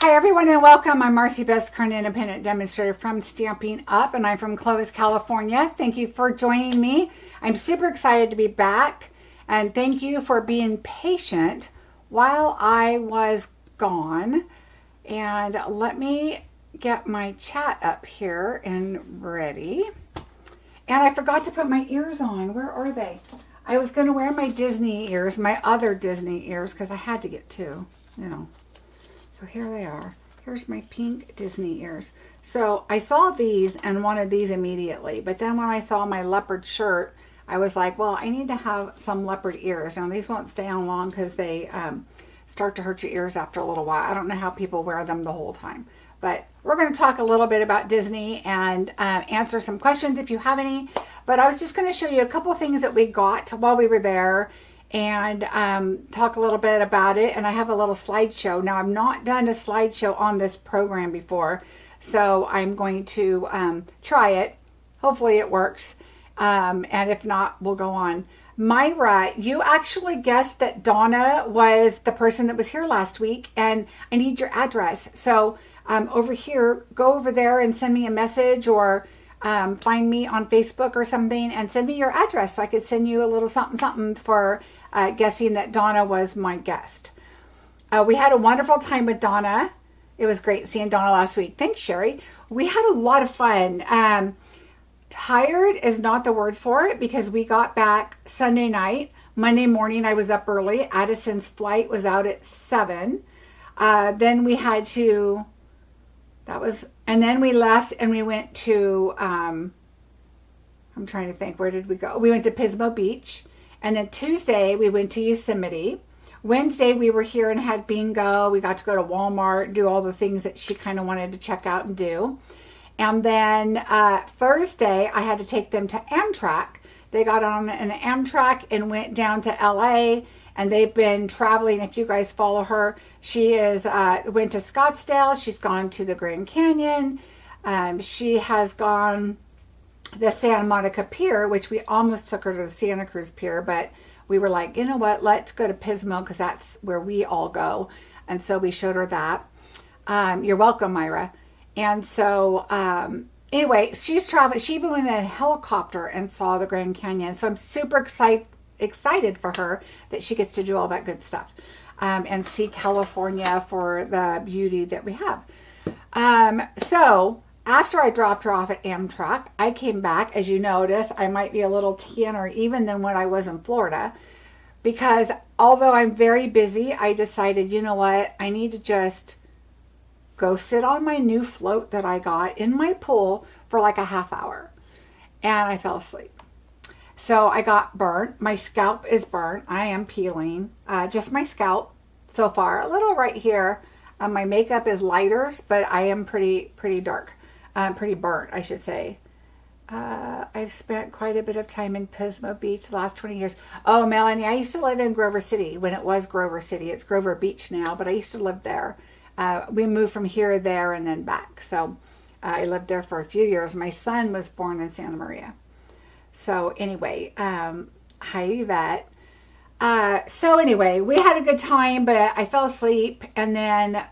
Hi everyone and welcome. I'm Marcie, Besecker, an independent demonstrator from Stampin' Up, and I'm from Clovis, California. Thank you for joining me. I'm super excited to be back, and thank you for being patient while I was gone. And let me get my chat up here and ready. And I forgot to put my ears on. Where are they? I was going to wear my Disney ears, my other Disney ears, because I had to get two, So here they are. Here's my pink Disney ears. So I saw these and wanted these immediately. But then when I saw my leopard shirt, I was like, well, I need to have some leopard ears. Now these won't stay on long because they start to hurt your ears after a little while. I don't know how people wear them the whole time. But we're going to talk a little bit about Disney and answer some questions if you have any. But I was just going to show you a couple of things that we got while we were there and talk a little bit about it. And I have a little slideshow. Now, I've not done a slideshow on this program before, so I'm going to try it. Hopefully it works. And if not, we'll go on. Myra, you actually guessed that Donna was the person that was here last week, and I need your address. So over here, go over there and send me a message, or find me on Facebook or something and send me your address so I could send you a little something for guessing that Donna was my guest. We had a wonderful time with Donna. It was great seeing Donna last week. Thanks, Sherry. We had a lot of fun. Tired is not the word for it because we got back Sunday night. Monday morning, I was up early. Addison's flight was out at 7. Then we had to, and then we left and we went to, I'm trying to think, where did we go? We went to Pismo Beach. And then Tuesday, we went to Yosemite. Wednesday, we were here and had bingo. We got to go to Walmart, do all the things that she kind of wanted to check out and do. And then Thursday, I had to take them to Amtrak. They got on an Amtrak and went down to LA. And they've been traveling. If you guys follow her, she is went to Scottsdale. She's gone to the Grand Canyon. She has gone the Santa Monica Pier, which we almost took her to the Santa Cruz Pier, but we were like, you know what, let's go to Pismo because that's where we all go. And so we showed her that. You're welcome, Myra. And so anyway, she's traveling. She even went in a helicopter and saw the Grand Canyon. So I'm super excited for her that she gets to do all that good stuff and see California for the beauty that we have. So after I dropped her off at Amtrak, I came back. As you notice, I might be a little tanner even than when I was in Florida, because although I'm very busy, I decided, you know what, I need to just go sit on my new float that I got in my pool for like a half hour. And I fell asleep. So I got burnt. My scalp is burnt. I am peeling. Just my scalp so far. A little right here. My makeup is lighter, but I am pretty dark. Pretty burnt, I should say. I've spent quite a bit of time in Pismo Beach the last 20 years. Oh, Melanie, I used to live in Grover City when it was Grover City. It's Grover Beach now, but I used to live there. We moved from here, there, and then back. So I lived there for a few years. My son was born in Santa Maria. So anyway, hi, Yvette. So anyway, we had a good time, but I fell asleep, and then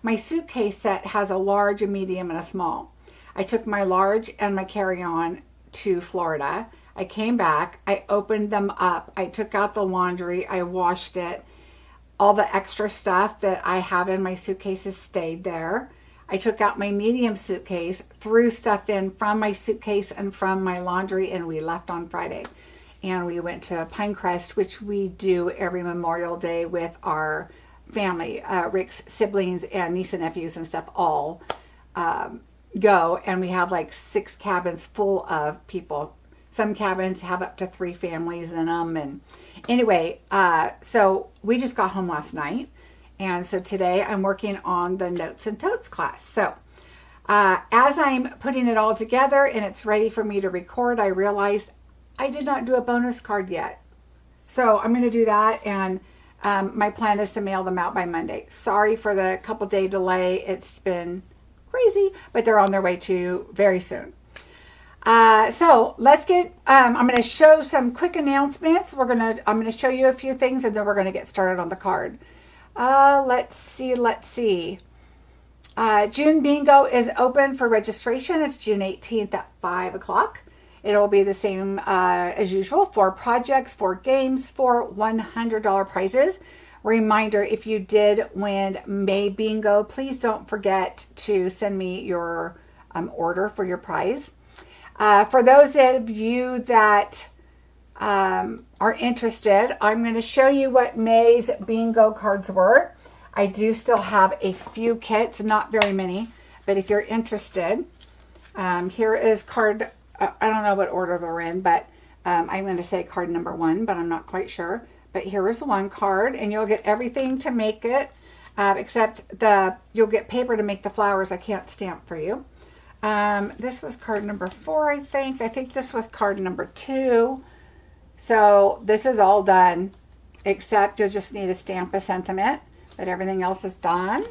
my suitcase set has a large, a medium, and a small. I took my large and my carry-on to Florida. I came back. I opened them up. I took out the laundry. I washed it. All the extra stuff that I have in my suitcases stayed there. I took out my medium suitcase, threw stuff in from my suitcase and from my laundry, and we left on Friday. And we went to Pinecrest, which we do every Memorial Day with our family. Rick's siblings and niece and nephews and stuff all go, and we have like 6 cabins full of people. Some cabins have up to 3 families in them. And anyway, so we just got home last night, and so today I'm working on the Notes and Totes class. So as I'm putting it all together and it's ready for me to record, I realized I did not do a bonus card yet. So I'm going to do that, and my plan is to mail them out by Monday. Sorry for the couple day delay. It's been crazy, but they're on their way to very soon. So let's get, I'm going to show some quick announcements. I'm going to show you a few things, and then we're going to get started on the card. Let's see. June Bingo is open for registration. It's June 18th at 5 o'clock. It'll be the same as usual. 4 projects, 4 games, 4 $100 prizes. Reminder, if you did win May Bingo, please don't forget to send me your order for your prize. For those of you that are interested, I'm going to show you what May's Bingo cards were. I do still have a few kits, not very many, but if you're interested, here is card, I don't know what order they're in, but I'm going to say card number 1, but I'm not quite sure. But here is one card, and you'll get everything to make it, except you'll get paper to make the flowers. I can't stamp for you. This was card number 4, I think. I think this was card number 2. So this is all done, except you'll just need to stamp a sentiment, but everything else is done.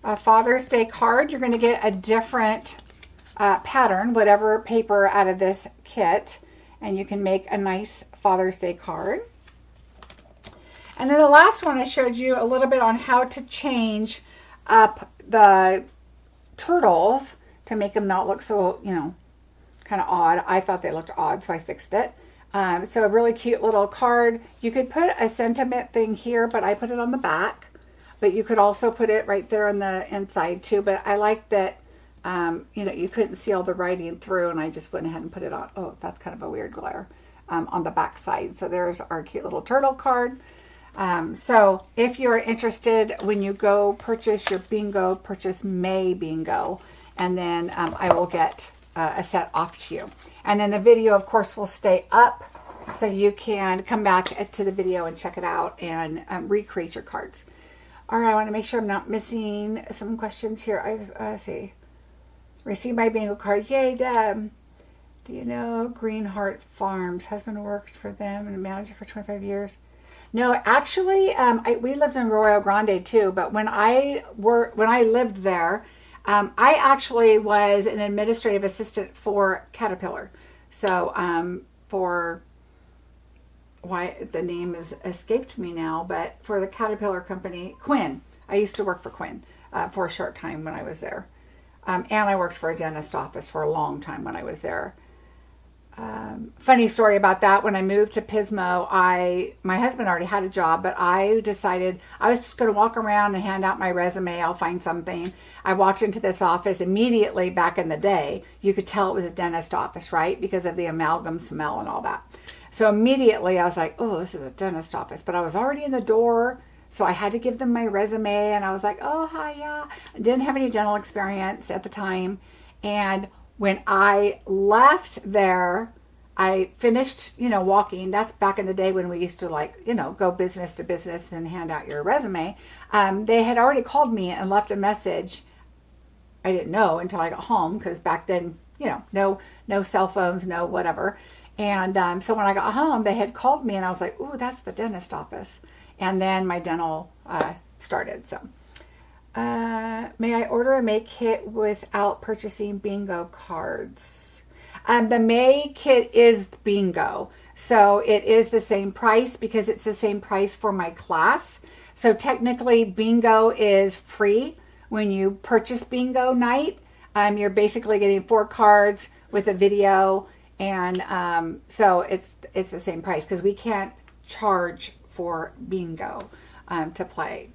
A Father's Day card, you're going to get a different pattern, whatever paper out of this kit, and you can make a nice Father's Day card. And then the last one, I showed you a little bit on how to change up the turtles to make them not look so, kind of odd. I thought they looked odd, so I fixed it. So a really cute little card. You could put a sentiment thing here, but I put it on the back. But you could also put it right there on the inside too. But I like that, you couldn't see all the writing through, and I just went ahead and put it on. Oh, that's kind of a weird glare on the back side. So there's our cute little turtle card. So if you're interested, when you go purchase your bingo, purchase May Bingo, and then I will get a set off to you. And then the video, of course, will stay up, so you can come back to the video and check it out and recreate your cards. All right, I want to make sure I'm not missing some questions here. Let's see. Received my bingo cards. Yay, Deb. Do you know Greenheart Farms? Husband worked for them and manager for 25 years. No, actually, we lived in Rio Grande too, but when I lived there, I actually was an administrative assistant for Caterpillar. So why the name has escaped me now, but for the Caterpillar company, Quinn. I used to work for Quinn for a short time when I was there. And I worked for a dentist office for a long time when I was there. Funny story about that. When I moved to Pismo, my husband already had a job, but I decided I was just going to walk around and hand out my resume. I'll find something. I walked into this office immediately. Back in the day, you could tell it was a dentist office, right? Because of the amalgam smell and all that. So immediately I was like, oh, this is a dentist office. But I was already in the door, so I had to give them my resume. And I was like, oh, hi, yeah. I didn't have any dental experience at the time. And when I left there, I finished, walking. That's back in the day when we used to go business to business and hand out your resume. They had already called me and left a message. I didn't know until I got home, because back then, no cell phones, no whatever. And so when I got home, they had called me, and I was like, ooh, that's the dentist office. And then my dental started. So may I order a May kit without purchasing bingo cards? The May kit is bingo. So it is the same price, because it's the same price for my class. So technically bingo is free when you purchase bingo night. You're basically getting 4 cards with a video, and so it's the same price, because we can't charge for bingo to play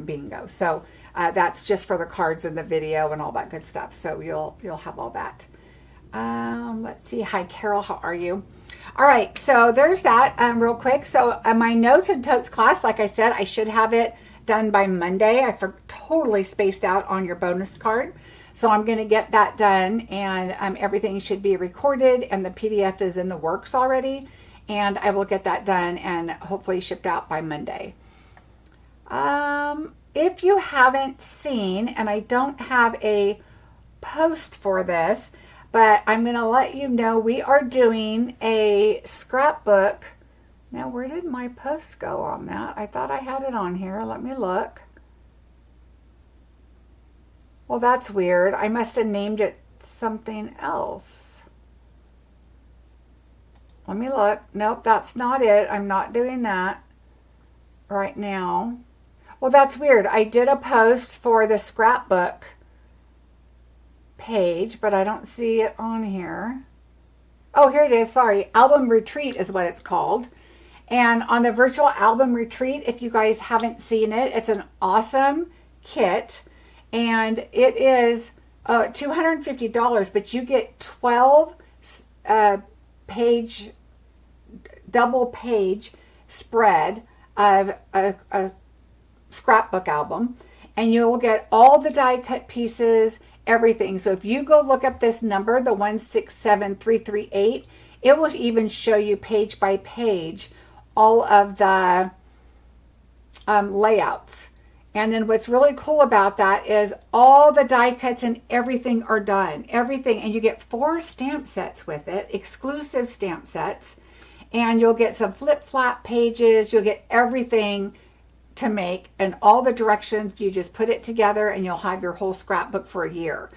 bingo. So that's just for the cards and the video and all that good stuff. So you'll have all that. Let's see. Hi, Carol. How are you? All right. So there's that real quick. So my notes and totes class, like I said, I should have it done by Monday. I totally spaced out on your bonus card. So I'm going to get that done, and everything should be recorded, and the PDF is in the works already, and I will get that done and hopefully shipped out by Monday. If you haven't seen, and I don't have a post for this, but I'm going to let you know we are doing a scrapbook. Now, where did my post go on that? I thought I had it on here. Let me look. Well, that's weird. I must have named it something else. Let me look. Nope, that's not it. I'm not doing that. right now. Well, that's weird. I did a post for the scrapbook page, but I don't see it on here. Oh, here it is. Sorry. Album Retreat is what it's called. And on the virtual album retreat, if you guys haven't seen it, it's an awesome kit. And it is $250, but you get 12 page, double page spread of a scrapbook album. And you'll get all the die cut pieces, everything. So if you go look up this number, the 167338, it will even show you page by page all of the layouts. And then what's really cool about that is all the die cuts and everything are done. Everything. And you get 4 stamp sets with it, exclusive stamp sets. And you'll get some flip-flap pages. You'll get everything to make and all the directions. You just put it together and you'll have your whole scrapbook for a year.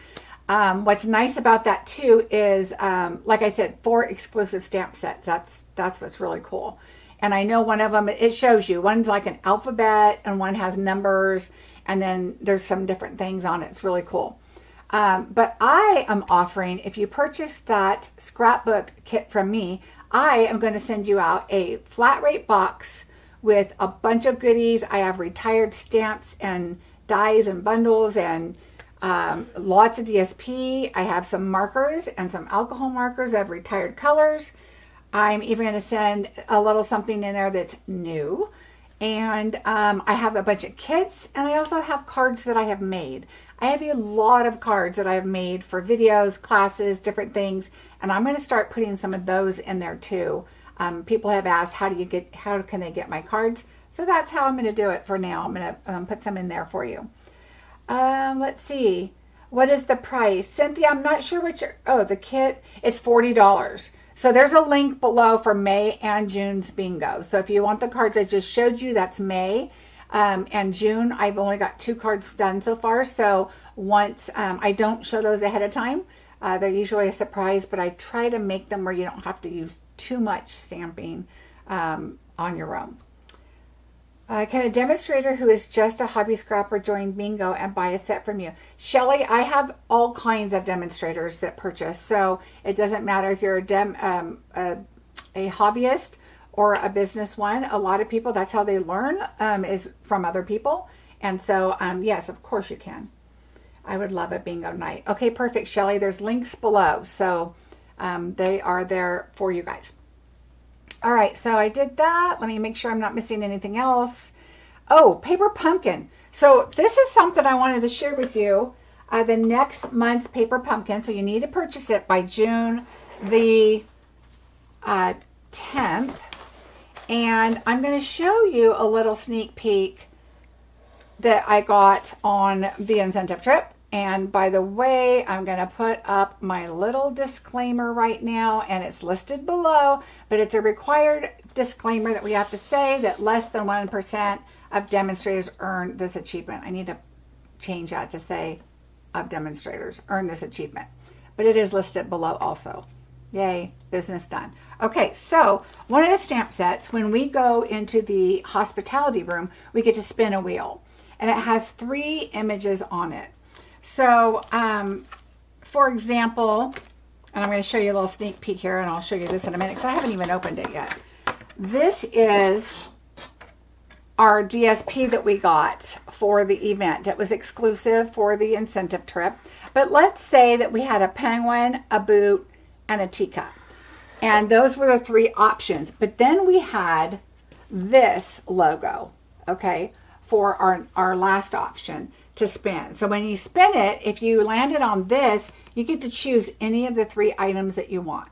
What's nice about that too is, like I said, 4 exclusive stamp sets. That's what's really cool. And I know one of them, it shows you. One's like an alphabet and one has numbers. And then there's some different things on it. It's really cool. But I am offering, if you purchase that scrapbook kit from me, I am going to send you out a flat rate box with a bunch of goodies. I have retired stamps and dies and bundles and lots of DSP. I have some markers and some alcohol markers of retired colors. I'm even going to send a little something in there that's new. And I have a bunch of kits, and I also have cards that I have made. I have a lot of cards that I have made for videos, classes, different things, and I'm going to start putting some of those in there too. People have asked, how can they get my cards? So that's how I'm going to do it for now. I'm going to put some in there for you. Let's see. What is the price? Cynthia, I'm not sure what the kit, it's $40. So there's a link below for May and June's bingo. So if you want the cards I just showed you, that's May. And June, I've only got 2 cards done so far. So once, I don't show those ahead of time. They're usually a surprise, but I try to make them where you don't have to use too much stamping on your own. Can a demonstrator who is just a hobby scrapper join bingo and buy a set from you? Shelly, I have all kinds of demonstrators that purchase, so it doesn't matter if you're a hobbyist or a business one. A lot of people, that's how they learn, is from other people. And so, yes, of course you can. I would love a bingo night. Okay, perfect, Shelly. There's links below, so they are there for you guys. All right, so I did that. Let me make sure I'm not missing anything else. Oh, paper pumpkin. So this is something I wanted to share with you. The next month's paper pumpkin. So you need to purchase it by June the 10th. And I'm going to show you a little sneak peek that I got on the incentive trip. And by the way, I'm going to put up my little disclaimer right now, and it's listed below, but it's a required disclaimer that we have to say that less than 1% of demonstrators earn this achievement. I need to change that to say of demonstrators earn this achievement, but it is listed below also. Yay, business done. Okay, so one of the stamp sets, when we go into the hospitality room, we get to spin a wheel, and it has 3 images on it. So, for example, and I'm going to show you a little sneak peek here, and I'll show you this in a minute because I haven't even opened it yet. This is our DSP that we got for the event. It was exclusive for the incentive trip. But let's say that we had a penguin, a boot, and a teacup. And those were the 3 options. But then we had this logo, okay, for our last option to spin. So when you spin it, if you landed on this, you get to choose any of the 3 items that you want.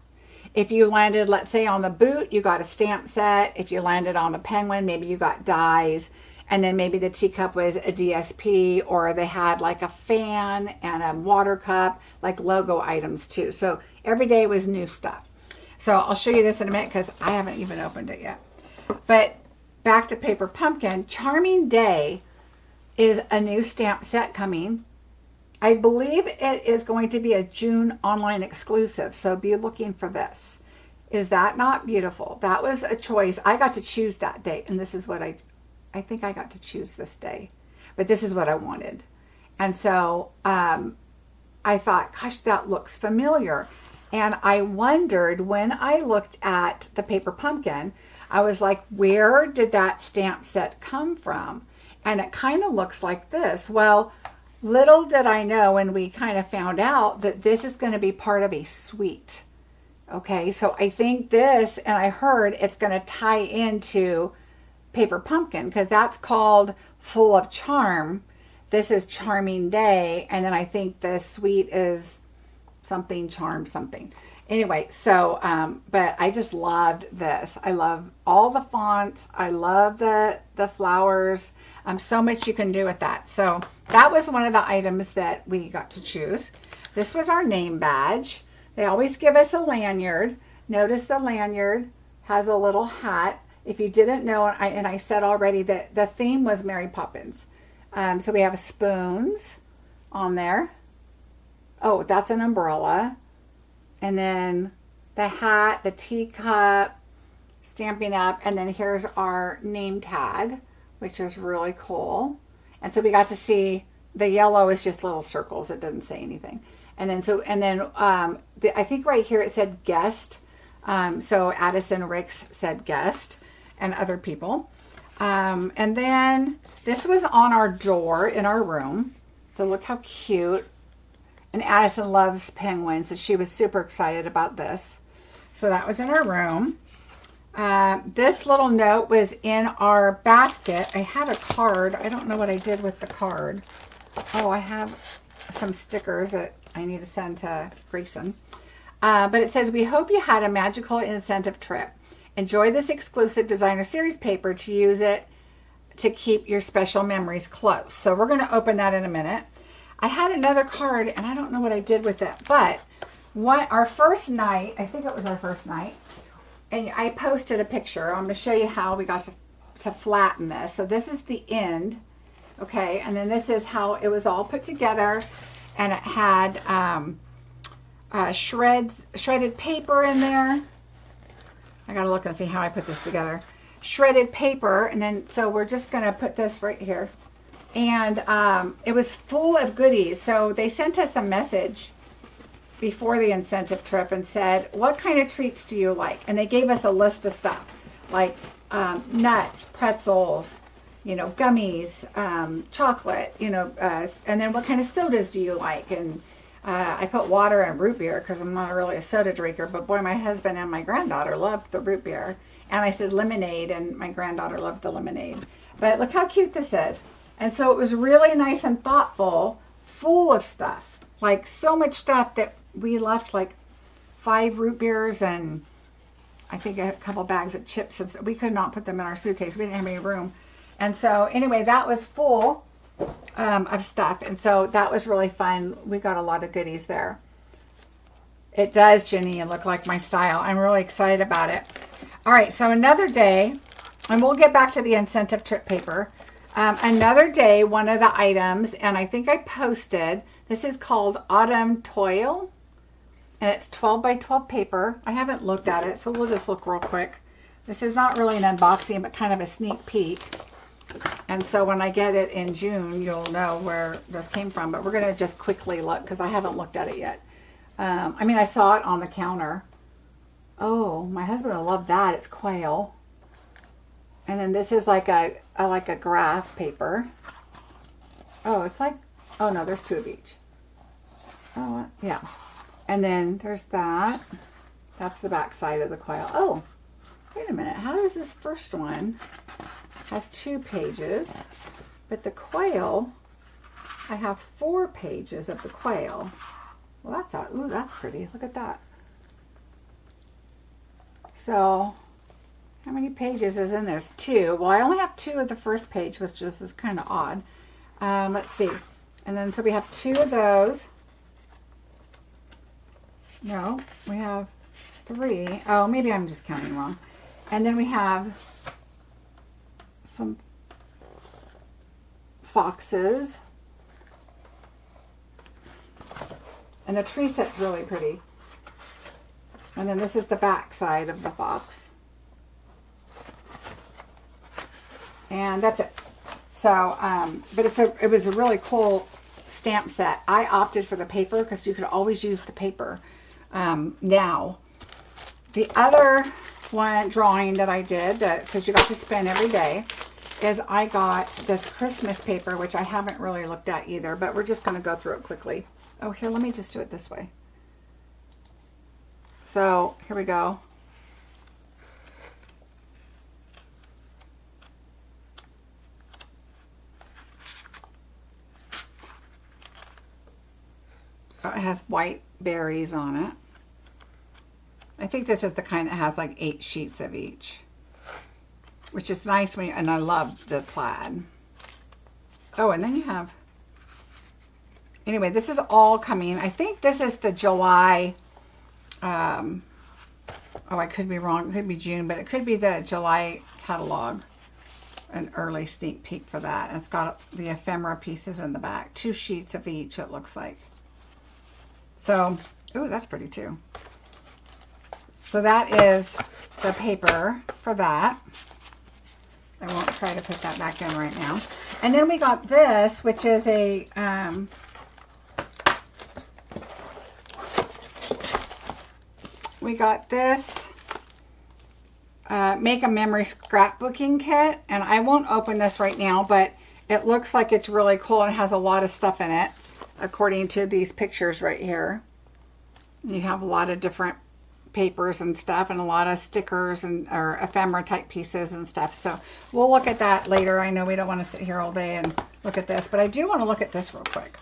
If you landed, let's say, on the boot, you got a stamp set. If you landed on the penguin, maybe you got dies. And then maybe the teacup was a DSP, or they had like a fan and a water cup, like logo items too. So every day was new stuff. So I'll show you this in a minute because I haven't even opened it yet. But back to Paper Pumpkin, Charming Day is a new stamp set coming. I believe it is going to be a June online exclusive, so be looking for this. Is that not beautiful? That was a choice. I got to choose that date, and this is what I I think I got to choose this day, but this is what I wanted. And so I thought, gosh, that looks familiar. And I wondered, when I looked at the paper pumpkin, I was like, where did that stamp set come from? And it kind of looks like this. Well, little did I know when we kind of found out that this is going to be part of a suite. Okay, so I think this, and I heard it's going to tie into Paper Pumpkin, because that's called Full of Charm. This is Charming Day, and then I think the suite is something charm something. Anyway, so, but I just loved this. I love all the fonts. I love the flowers. So much you can do with that. So that was one of the items that we got to choose. This was our name badge. They always give us a lanyard. Notice the lanyard has a little hat. If you didn't know, and I said already that the theme was Mary Poppins. So we have spoons on there. Oh, that's an umbrella. And then the hat, the teacup, Stampin' Up. And then here's our name tag, which is really cool. And so we got to see the yellow is just little circles. It doesn't say anything. And then I think right here it said guest. So Addison Ricks said guest, and other people. And then this was on our door in our room. So look how cute. And Addison loves penguins, so she was super excited about this. So that was in our room. This little note was in our basket. I had a card. I don't know what I did with the card. Oh, I have some stickers that I need to send to Grayson. But it says, we hope you had a magical incentive trip. Enjoy this exclusive designer series paper to use it to keep your special memories close. So we're going to open that in a minute. I had another card, and I don't know what I did with it, but our first night, I think it was our first night, and I posted a picture. I'm going to show you how we got to flatten this. So this is the end, okay, and then this is how it was all put together, and it had shredded paper in there. I gotta look and see how I put this together. Shredded paper, and then so we're just gonna put this right here. And it was full of goodies. So they sent us a message before the incentive trip and said, what kind of treats do you like? And they gave us a list of stuff like nuts, pretzels, gummies, chocolate, and then what kind of sodas do you like? And I put water and root beer because I'm not really a soda drinker, but boy, my husband and my granddaughter loved the root beer. And I said lemonade, and my granddaughter loved the lemonade. But look how cute this is. And so it was really nice and thoughtful, full of stuff. Like so much stuff that we left like 5 root beers and I think a couple bags of chips. And we could not put them in our suitcase. We didn't have any room. And so anyway, that was full of stuff. And so that was really fun. We got a lot of goodies there. It does, Jenny, look like my style. I'm really excited about it. All right, so another day, and we'll get back to the incentive trip paper. Another day, one of the items, and I think I posted, this is called Autumn Toil, and it's 12 by 12 paper. I haven't looked at it, so we'll just look real quick. This is not really an unboxing, but kind of a sneak peek. And so when I get it in June, you'll know where this came from. But we're going to just quickly look because I haven't looked at it yet. I mean, I saw it on the counter. Oh, my husband will love that. It's quail. And then this is like a graph paper. Oh, it's like, oh no, there's 2 of each. Oh, yeah. And then there's that. That's the back side of the quail. Oh, wait a minute. How does this first one has 2 pages, but the quail, I have 4 pages of the quail. Well, that's pretty. Look at that. So, how many pages is in there? There's 2. Well, I only have 2 of the first page, which is kind of odd. Let's see. And then, so we have 2 of those. No, we have 3. Oh, maybe I'm just counting wrong. And then we have some foxes. And the tree set's really pretty. And then this is the back side of the fox. And that's it. So, but it was a really cool stamp set. I opted for the paper because you could always use the paper now. The other one drawing that I did, because you got to spend every day, is I got this Christmas paper, which I haven't really looked at either, but we're just going to go through it quickly. Oh, here, let me just do it this way. So, here we go. It has white berries on it. I think this is the kind that has like 8 sheets of each, which is nice when and I love the plaid. Oh, and then you have, anyway, this is all coming. I think this is the July, oh, I could be wrong. It could be June, but it could be the July catalog. An early sneak peek for that. And it's got the ephemera pieces in the back. 2 sheets of each, it looks like. So, ooh, that's pretty too. So that is the paper for that. I won't try to put that back in right now. And then we got this, which is a, we got this Make a Memory scrapbooking kit. And I won't open this right now, but it looks like it's really cool and has a lot of stuff in it, according to these pictures right here. You have a lot of different papers and stuff, and a lot of stickers and or ephemera type pieces and stuff. So we'll look at that later. I know we don't want to sit here all day and look at this, but I do want to look at this real quick.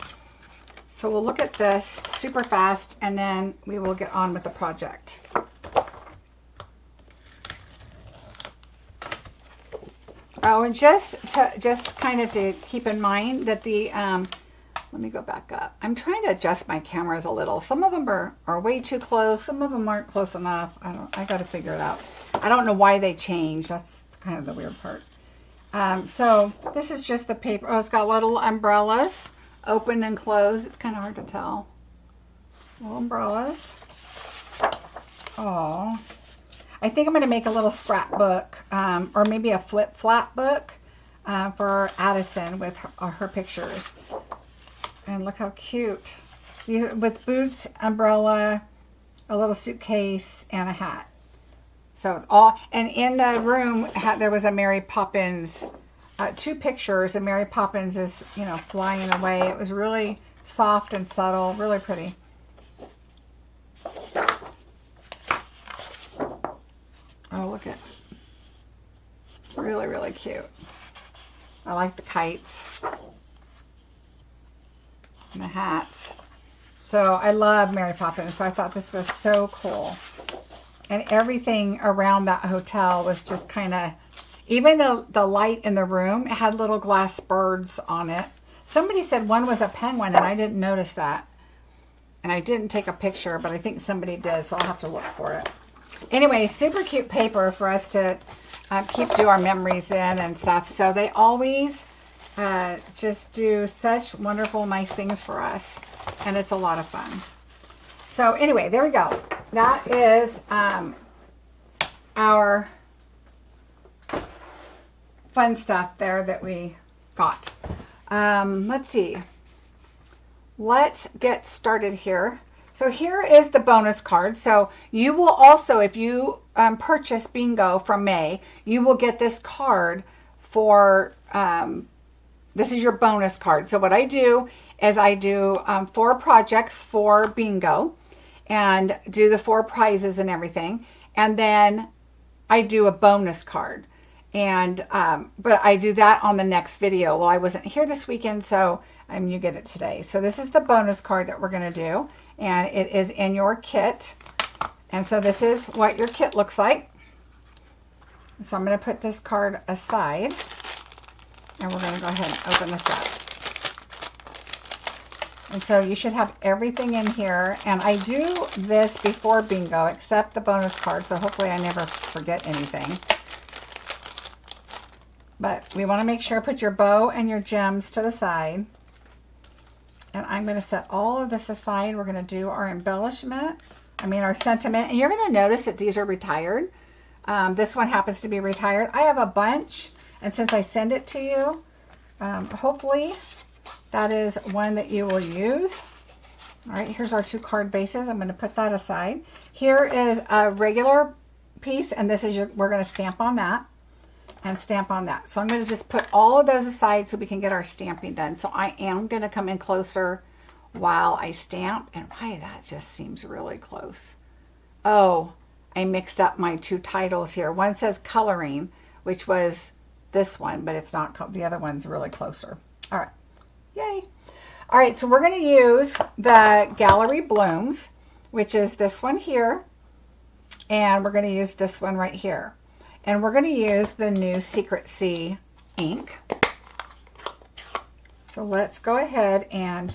So we'll look at this super fast, and then we will get on with the project. Oh, and just kind of to keep in mind that the let me go back up. I'm trying to adjust my cameras a little. Some of them are way too close. Some of them aren't close enough. I got to figure it out. I don't know why they changed. That's kind of the weird part. So this is just the paper. Oh, it's got little umbrellas, open and closed. It's kind of hard to tell. Little umbrellas. Oh, I think I'm going to make a little scrapbook, or maybe a flip-flap book for Addison with her pictures. And look how cute. These are with boots, umbrella, a little suitcase, and a hat. So it's all, and in the room there was a Mary Poppins, 2 pictures, and Mary Poppins is, you know, flying away. It was really soft and subtle, really pretty. Oh, look at, really, really cute. I like the kites. And the hats. So I love Mary Poppins, so I thought this was so cool. And everything around that hotel was just kind of, even the light in the room, it had little glass birds on it. Somebody said one was a penguin, and I didn't notice that. And I didn't take a picture, but I think somebody did, so I'll have to look for it. Anyway, super cute paper for us to do our memories in and stuff. So they always just do such wonderful, nice things for us, and it's a lot of fun. So anyway, there we go. That is our fun stuff there that we got. Let's see. Let's get started here. So here is the bonus card. So you will also, if you purchase Bingo from May, you will get this card for, this is your bonus card. So what I do is I do 4 projects for Bingo and do the 4 prizes and everything. And then I do a bonus card. And, but I do that on the next video. Well, I wasn't here this weekend, so you get it today. So this is the bonus card that we're going to do. And it is in your kit. And so this is what your kit looks like. So I'm going to put this card aside. And we're going to go ahead and open this up. And so you should have everything in here. And I do this before Bingo, except the bonus card. So hopefully I never forget anything. But we want to make sure, put your bow and your gems to the side. And I'm going to set all of this aside. We're going to do our embellishment. Our sentiment. And you're going to notice that these are retired. This one happens to be retired. I have a bunch. And since I send it to you, hopefully that is one that you will use. All right, here's our 2 card bases. I'm going to put that aside. Here is a regular piece, and this is we're going to stamp on that and stamp on that. So I'm going to just put all of those aside so we can get our stamping done. So I am going to come in closer while I stamp, and why that just seems really close. Oh, I mixed up my 2 titles here. One says coloring, which was this one, but it's not. The other one's really closer. All right, yay. All right, so we're going to use the Gallery Blooms, which is this one here, and we're going to use this one right here. And we're going to use the new Secret Sea ink. So let's go ahead and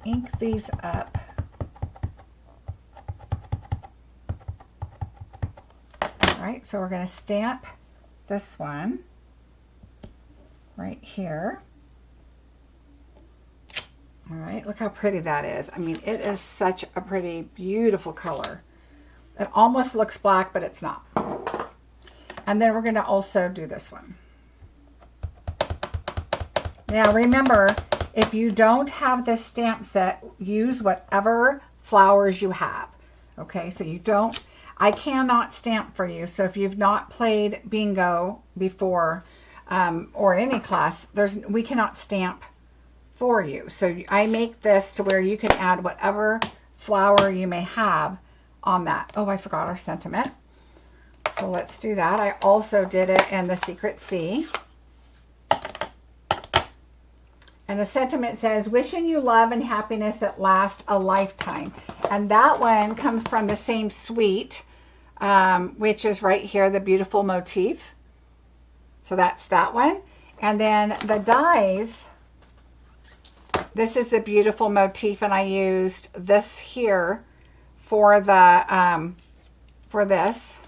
ink these up. All right, so we're going to stamp this one right here. All right, look how pretty that is. I mean, it is such a pretty, beautiful color. It almost looks black, but it's not. And then we're going to also do this one. Now, remember, if you don't have this stamp set, use whatever flowers you have. Okay, so you don't, I cannot stamp for you. So if you've not played bingo before or any class, we cannot stamp for you. So I make this to where you can add whatever flower you may have on that. Oh, I forgot our sentiment. So let's do that. I also did it in the Secret Sea. And the sentiment says, wishing you love and happiness that lasts a lifetime. And that one comes from the same suite, which is right here, the beautiful motif. So that's that one. And then the dies, this is the beautiful motif, and I used this here for the for this.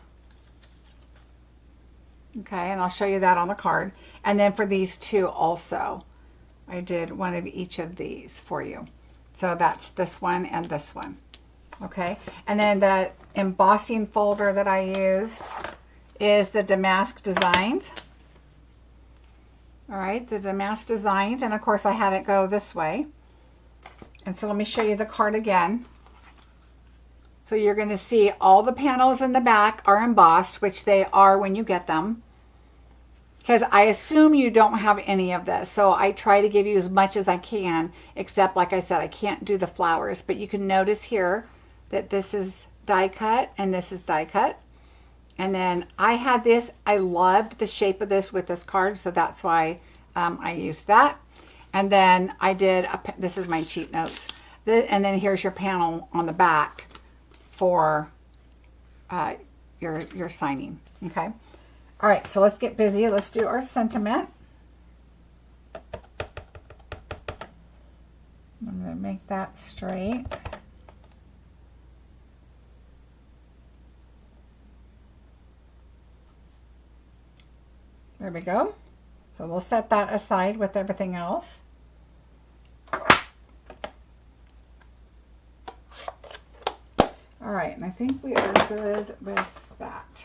Okay, and I'll show you that on the card. And then for these 2 also, I did one of each of these for you. So that's this one and this one. Okay, and then the embossing folder that I used is the Damask Designs. All right, the Damask Designs, and of course I had it go this way. And so let me show you the card again. So you're going to see all the panels in the back are embossed, which they are when you get them. Because I assume you don't have any of this. So I try to give you as much as I can, except like I said, I can't do the flowers. But you can notice here that this is die cut and this is die cut. And then I had this, I loved the shape of this with this card, so that's why I used that. And then I did, this is my cheat notes. And then here's your panel on the back for your signing, okay? All right, so let's get busy. Let's do our sentiment. I'm gonna make that straight. There we go. So we'll set that aside with everything else. All right, and I think we are good with that.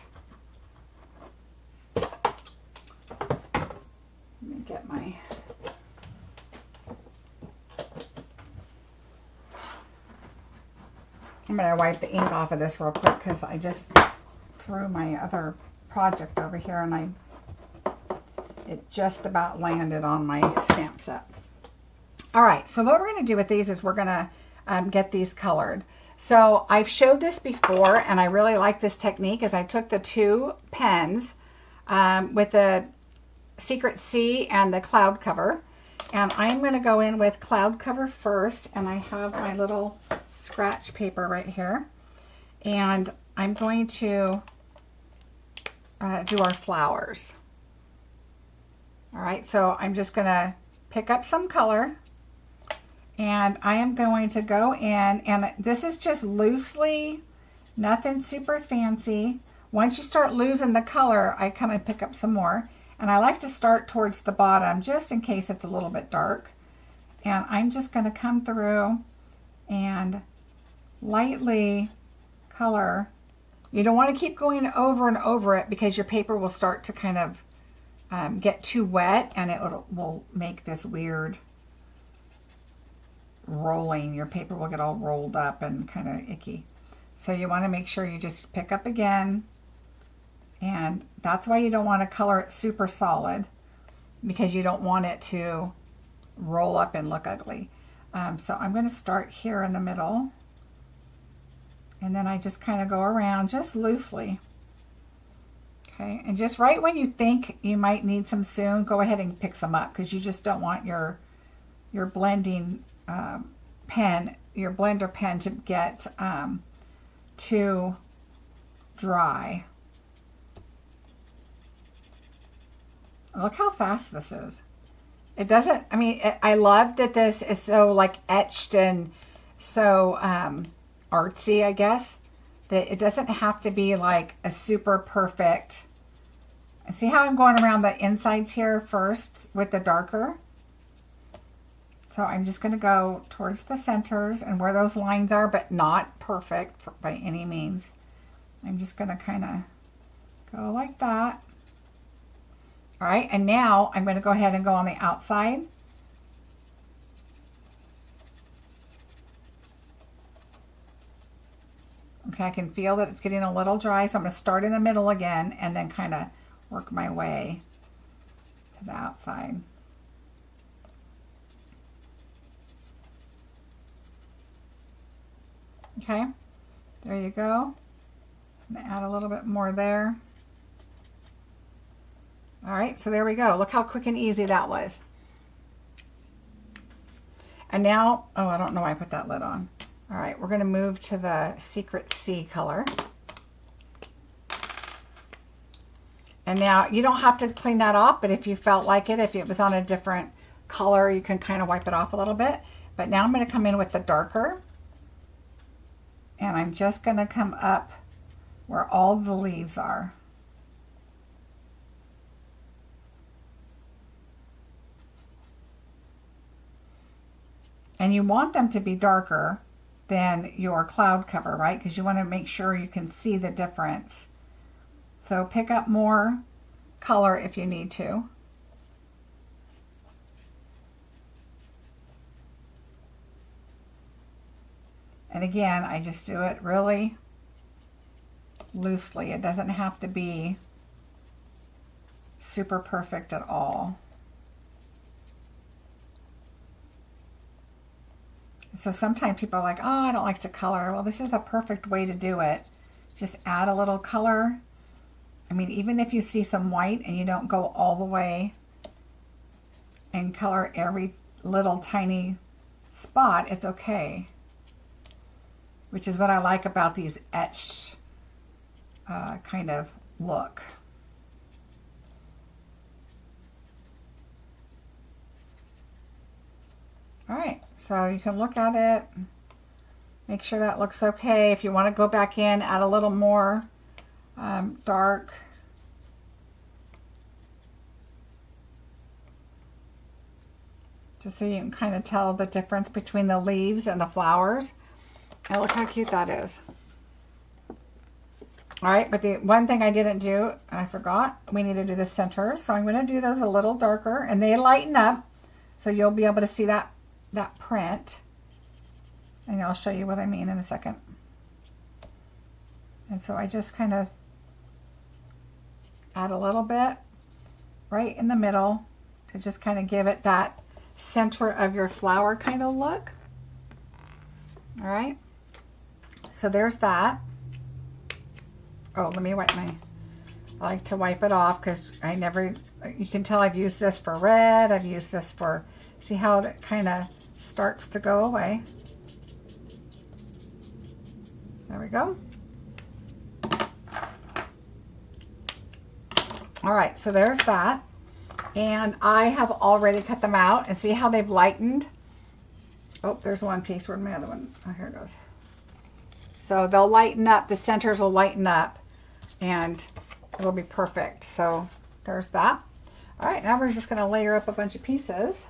Let me get my... I'm going to wipe the ink off of this real quick because I just threw my other project over here and it just about landed on my stamp set. All right, so what we're going to do with these is we're going to get these colored. So I've showed this before, and I really like this technique, is I took the 2 pens with the Secret Sea and the Cloud Cover, and I'm going to go in with Cloud Cover first, and I have my little scratch paper right here, and I'm going to do our flowers. All right, so I'm just going to pick up some color, and I am going to go in, and this is just loosely, nothing super fancy. Once you start losing the color, I come and pick up some more, and I like to start towards the bottom just in case it's a little bit dark. And I'm just going to come through and lightly color. You don't want to keep going over and over it because your paper will start to kind of get too wet, and it will make this weird rolling. Your paper will get all rolled up and kind of icky. So you want to make sure you just pick up again, and that's why you don't want to color it super solid, because you don't want it to roll up and look ugly. So I'm going to start here in the middle, and then I just kind of go around just loosely. Okay, and just right when you think you might need some soon, go ahead and pick some up, because you just don't want your blending pen, your blender pen, to get too dry. Look how fast this is. It doesn't, I mean, I love that this is so like etched and so artsy, I guess, that it doesn't have to be like a super perfect. See how I'm going around the insides here first with the darker? So I'm just going to go towards the centers and where those lines are, but not perfect by any means. I'm just going to kind of go like that. All right, and now I'm going to go ahead and go on the outside. Okay, I can feel that it's getting a little dry, so I'm going to start in the middle again and then kind of work my way to the outside. Okay, there you go. I'm going to add a little bit more there. All right, so there we go. Look how quick and easy that was. And now, oh, I don't know why I put that lid on. All right, we're going to move to the Secret Sea color. And now you don't have to clean that off, but if you felt like it, if it was on a different color, you can kind of wipe it off a little bit. But now I'm going to come in with the darker. And I'm just going to come up where all the leaves are. And you want them to be darker than your cloud cover, right? Because you want to make sure you can see the difference. So pick up more color if you need to. And again, I just do it really loosely. It doesn't have to be super perfect at all. So sometimes people are like, oh, I don't like to color. Well, this is a perfect way to do it. Just add a little color. I mean, even if you see some white and you don't go all the way and color every little tiny spot, it's okay. Which is what I like about these etched kind of look. All right, so you can look at it, make sure that looks okay. If you want to go back in, add a little more dark. Just so you can kind of tell the difference between the leaves and the flowers. And look how cute that is. All right, but the one thing I didn't do, and I forgot, we need to do the centers. So I'm going to do those a little darker, and they lighten up, so you'll be able to see that print. And I'll show you what I mean in a second. And so I just kind of add a little bit right in the middle to just kind of give it that center of your flower kind of look. All right, so there's that. Oh, let me wipe I like to wipe it off because you can tell I've used this for red, I've used this for, see how that kind of starts to go away. There we go. All right, so there's that. And I have already cut them out, and see how they've lightened? Oh, there's one piece. Where'd my other one? Oh, here it goes. So they'll lighten up, the centers will lighten up, and it'll be perfect. So there's that. All right, now we're just going to layer up a bunch of pieces.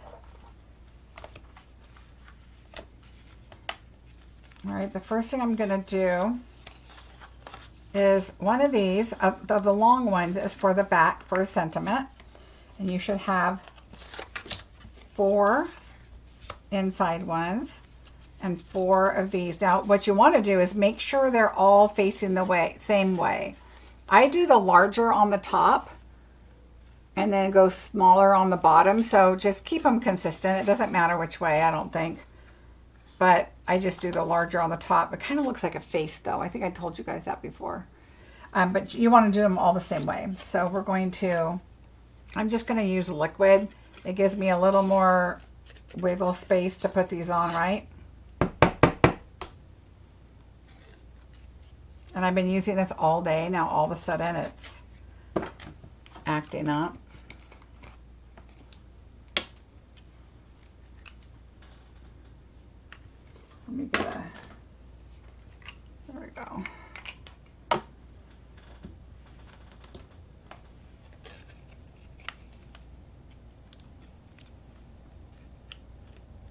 All right, the first thing I'm going to do is one of these, of the long ones, is for the back for a sentiment. And you should have 4 inside ones and 4 of these. Now, what you want to do is make sure they're all facing the same way. I do the larger on the top and then go smaller on the bottom. So just keep them consistent. It doesn't matter which way, I don't think. But I just do the larger on the top. It kind of looks like a face though. I think I told you guys that before. But you want to do them all the same way. So we're going to, I'm just going to use liquid. It gives me a little more wiggle space to put these on, right? And I've been using this all day. Now all of a sudden it's acting up. Let me get a, there we go.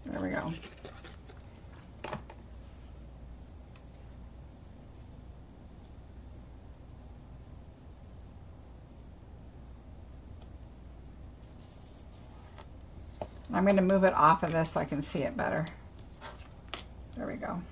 There we go. I'm going to move it off of this so I can see it better. There we go.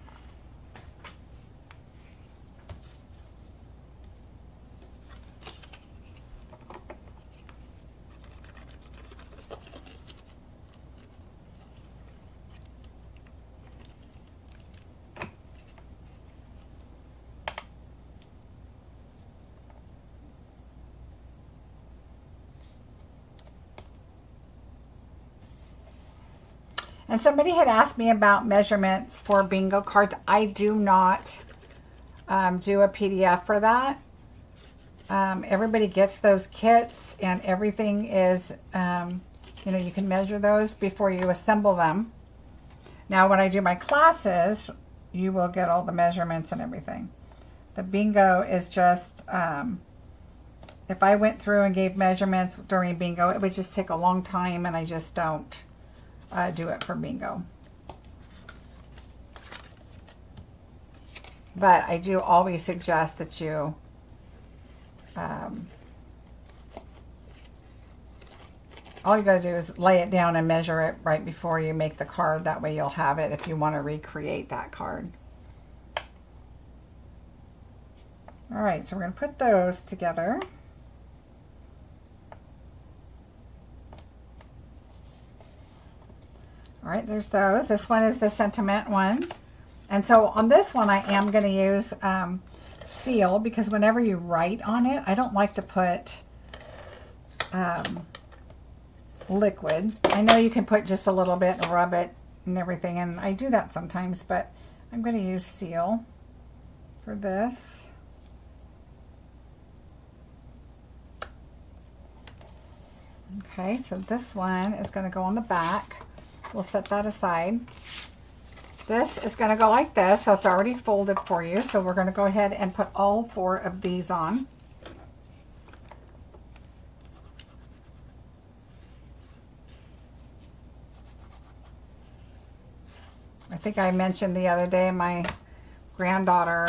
And somebody had asked me about measurements for bingo cards. I do not do a PDF for that. Everybody gets those kits and everything is, you know, you can measure those before you assemble them. Now, when I do my classes, you will get all the measurements and everything. The bingo is just, if I went through and gave measurements during bingo, it would just take a long time and I just don't do it for bingo. But I do always suggest that you all you got to do is lay it down and measure it right before you make the card. That way you'll have it if you want to recreate that card. All right, so we're going to put those together. All right, there's those. This one is the sentiment one. And so on this one, I am going to use seal, because whenever you write on it, I don't like to put liquid. I know you can put just a little bit and rub it and everything, and I do that sometimes, but I'm going to use seal for this. Okay, so this one is going to go on the back. We'll set that aside. This is going to go like this, so it's already folded for you. So we're going to go ahead and put all 4 of these on. I think I mentioned the other day my granddaughter,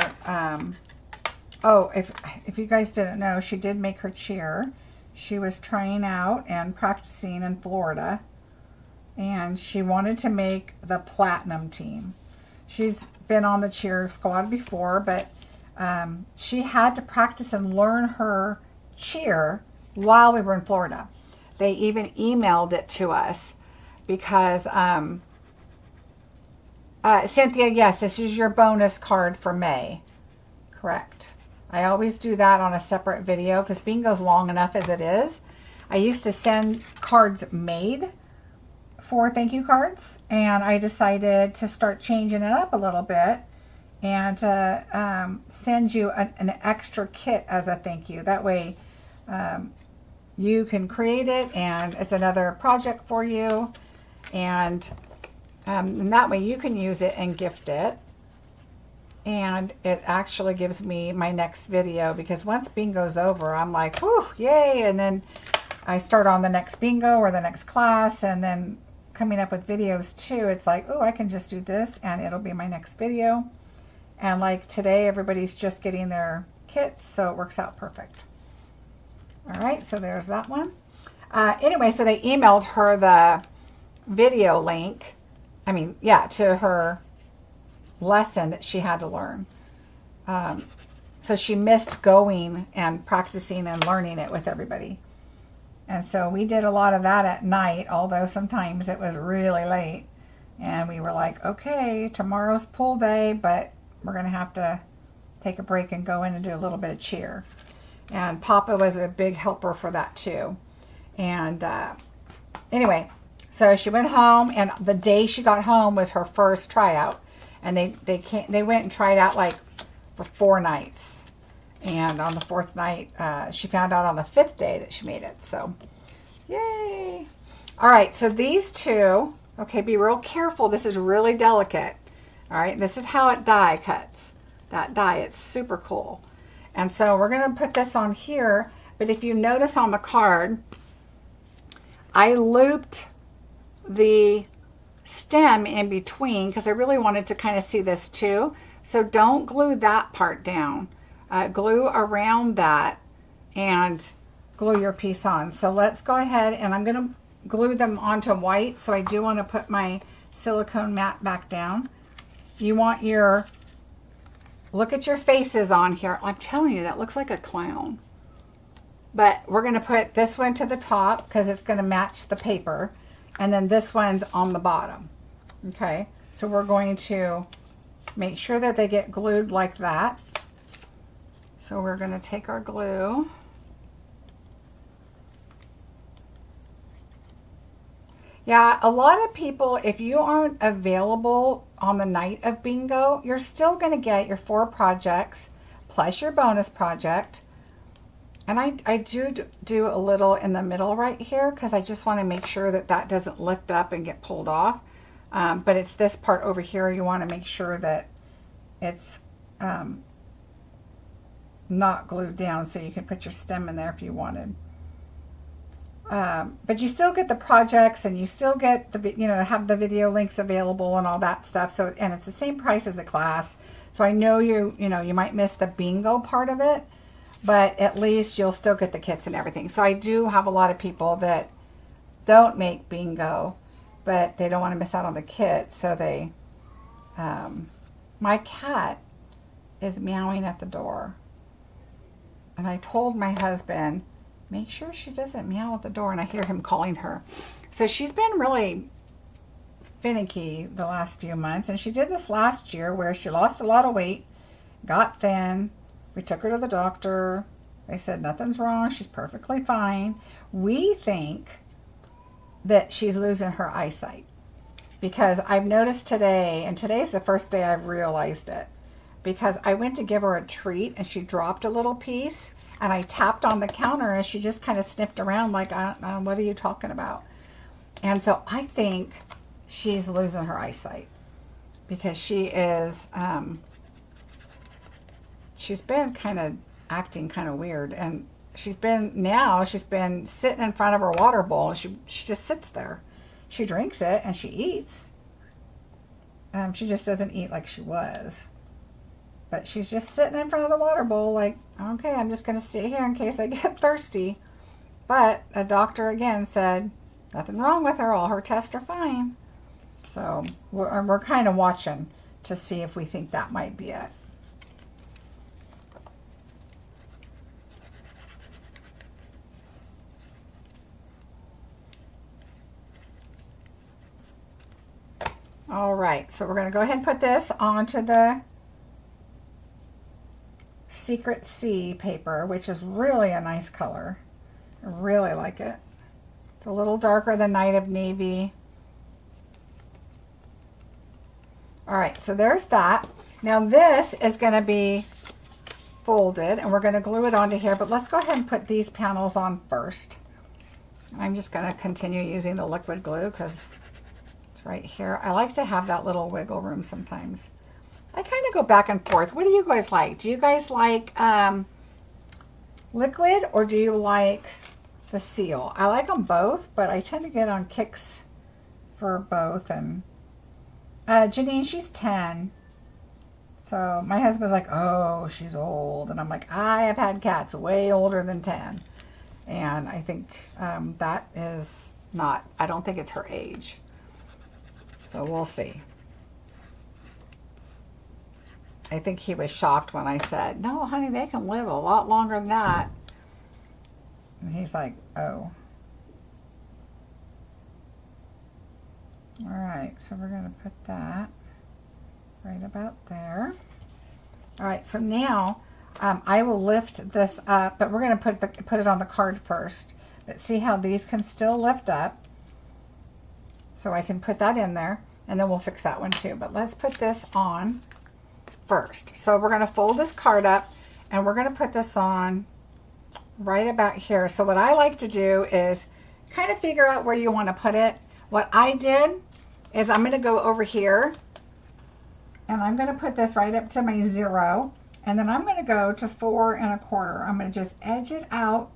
oh, if you guys didn't know, she did make her cheer. She was trying out and practicing in Florida, and she wanted to make the platinum team. She's been on the cheer squad before, but she had to practice and learn her cheer while we were in Florida. They even emailed it to us because Cynthia, yes, this is your bonus card for May. Correct. I always do that on a separate video because bingo's long enough as it is. I used to send cards made for thank you cards, and I decided to start changing it up a little bit and to send you an extra kit as a thank you. That way you can create it and it's another project for you, and that way you can use it and gift it. And it actually gives me my next video, because once bingo's over, I'm like, whew, yay. And then I start on the next bingo or the next class, and then coming up with videos too. It's like, oh, I can just do this and it'll be my next video. And like today, everybody's just getting their kits, so it works out perfect. All right, so there's that one. Anyway, so they emailed her the video link. I mean, yeah, to her lesson that she had to learn. So she missed going and practicing and learning it with everybody. And so we did a lot of that at night, although sometimes it was really late. And we were like, okay, tomorrow's pool day, but we're going to have to take a break and go in and do a little bit of cheer. And Papa was a big helper for that too. And anyway, so she went home, and the day she got home was her first tryout. And they went and tried out like for 4 nights. And on the 4th night, she found out on the 5th day that she made it. So, yay. All right, so these two, okay, be real careful. This is really delicate. All right, this is how it die cuts. That die, it's super cool. And so we're going to put this on here. But if you notice on the card, I looped the stem in between because I really wanted to kind of see this too. So don't glue that part down. Glue around that and glue your piece on. So let's go ahead, and I'm going to glue them onto white. So I do want to put my silicone mat back down. You want your, look at your faces on here. I'm telling you, that looks like a clown. But we're going to put this one to the top because it's going to match the paper. And then this one's on the bottom. Okay, so we're going to make sure that they get glued like that. So we're going to take our glue. Yeah, a lot of people, if you aren't available on the night of bingo, you're still going to get your 4 projects plus your bonus project. And I do a little in the middle right here because I just want to make sure that that doesn't lift up and get pulled off. But it's this part over here you want to make sure that it's not glued down, so you can put your stem in there if you wanted. But you still get the projects, and you still get the, have the video links available and all that stuff. So, and it's the same price as the class. So I know you might miss the bingo part of it, but at least you'll still get the kits and everything. So I do have a lot of people that don't make bingo, but they don't want to miss out on the kit. So they, my cat is meowing at the door. And I told my husband, make sure she doesn't meow at the door. And I hear him calling her. So she's been really finicky the last few months. And she did this last year where she lost a lot of weight, got thin. We took her to the doctor. They said nothing's wrong. She's perfectly fine. We think that she's losing her eyesight. Because I've noticed today, and today's the first day I've realized it. Because I went to give her a treat and she dropped a little piece, and I tapped on the counter and she just kind of sniffed around like, what are you talking about? And so I think she's losing her eyesight because she is, she's been kind of acting kind of weird, and she's been sitting in front of her water bowl, and she just sits there. She drinks it and she eats. She just doesn't eat like she was. But she's just sitting in front of the water bowl like, okay, I'm just going to sit here in case I get thirsty. But a doctor again said, nothing wrong with her. All her tests are fine. So we're kind of watching to see if we think that might be it. All right, so we're going to go ahead and put this onto the Secret Sea paper, which is really a nice color. I really like it. It's a little darker than Night of Navy. All right, so there's that. Now this is going to be folded, and we're going to glue it onto here, but let's go ahead and put these panels on first. I'm just going to continue using the liquid glue because it's right here. I like to have that little wiggle room sometimes. I kind of go back and forth. What do you guys like? Do you guys like liquid, or do you like the seal? I like them both, but I tend to get on kicks for both. And Janine, she's 10. So my husband's like, oh, she's old. And I'm like, I have had cats way older than 10. And I think that is not, I don't think it's her age. So we'll see. I think he was shocked when I said, no, honey, they can live a lot longer than that. And he's like, oh. All right, so we're going to put that right about there. All right, so now I will lift this up, but we're going to put it on the card first. But see how these can still lift up? So I can put that in there, and then we'll fix that one too. But let's put this on first. So we're going to fold this card up, and we're going to put this on right about here. So what I like to do is kind of figure out where you want to put it. What I did is I'm going to go over here, and I'm going to put this right up to my 0, and then I'm going to go to 4 1/4. I'm going to just edge it out,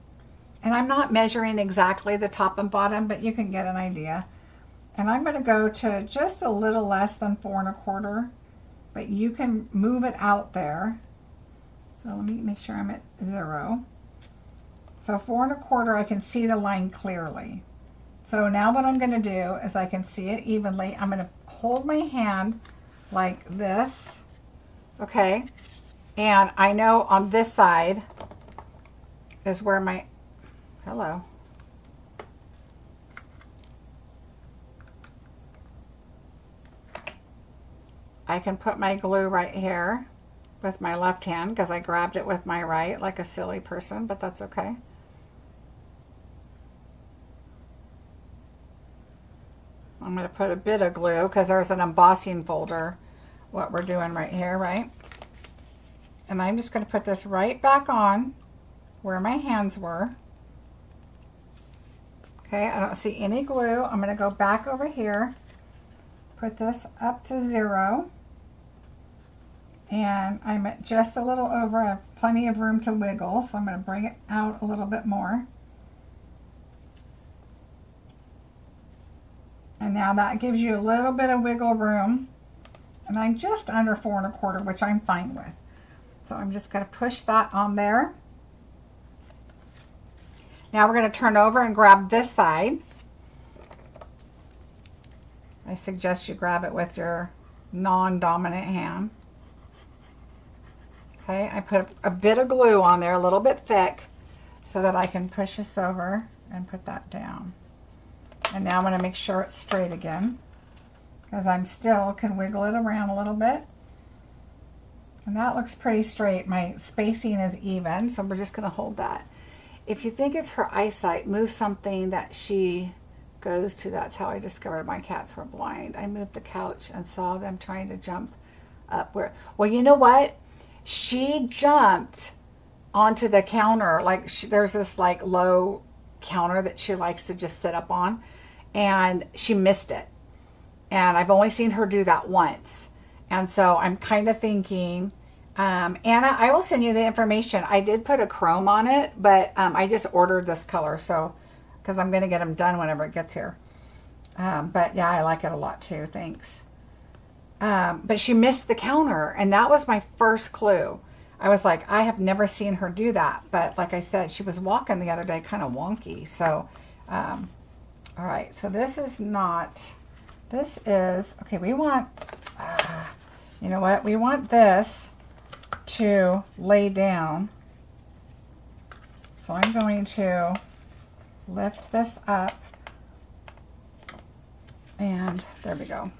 and I'm not measuring exactly the top and bottom, but you can get an idea. And I'm going to go to just a little less than 4 1/4, but you can move it out there. So let me make sure I'm at 0. So 4 1/4, I can see the line clearly. So now what I'm going to do is I can see it evenly. I'm going to hold my hand like this, okay? And I know on this side is where my, hello. I can put my glue right here with my left hand because I grabbed it with my right like a silly person, but that's okay. I'm going to put a bit of glue because there's an embossing folder, what we're doing right here, right? And I'm just going to put this right back on where my hands were. Okay, I don't see any glue. I'm going to go back over here, put this up to 0. And I'm at just a little over, I have plenty of room to wiggle, so I'm going to bring it out a little bit more. And now that gives you a little bit of wiggle room. And I'm just under 4 1/4, which I'm fine with. So I'm just going to push that on there. Now we're going to turn over and grab this side. I suggest you grab it with your non-dominant hand. Okay, I put a bit of glue on there, a little bit thick, so that I can push this over and put that down. And now I'm going to make sure it's straight again, because I'm still can wiggle it around a little bit. And that looks pretty straight. My spacing is even, so we're just going to hold that. If you think it's her eyesight, move something that she goes to. That's how I discovered my cats were blind. I moved the couch and saw them trying to jump up where, well, you know what? She jumped onto the counter. Like there's this like low counter that she likes to just sit up on, and she missed it. And I've only seen her do that once. And so I'm kind of thinking, Anna, I will send you the information. I did put a chrome on it, but I just ordered this color, so because I'm going to get them done whenever it gets here. But yeah, I like it a lot too. Thanks. But she missed the counter, and that was my first clue. I was like, I have never seen her do that. But like I said, she was walking the other day kind of wonky. So, all right, so this is not, this is, okay, we want, you know what? We want this to lay down. So I'm going to lift this up, and there we go.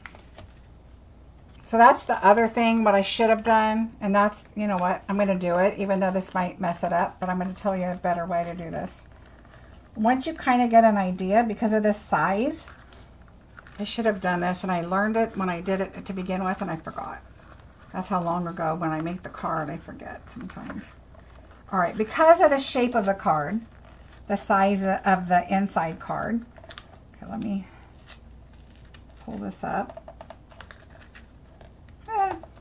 So that's the other thing, what I should have done, and that's, you know what, I'm going to do it, even though this might mess it up, but I'm going to tell you a better way to do this. Once you kind of get an idea, because of this size, I should have done this, and I learned it when I did it to begin with, and I forgot. That's how long ago, when I make the card, I forget sometimes. All right, because of the shape of the card, the size of the inside card, okay, let me pull this up.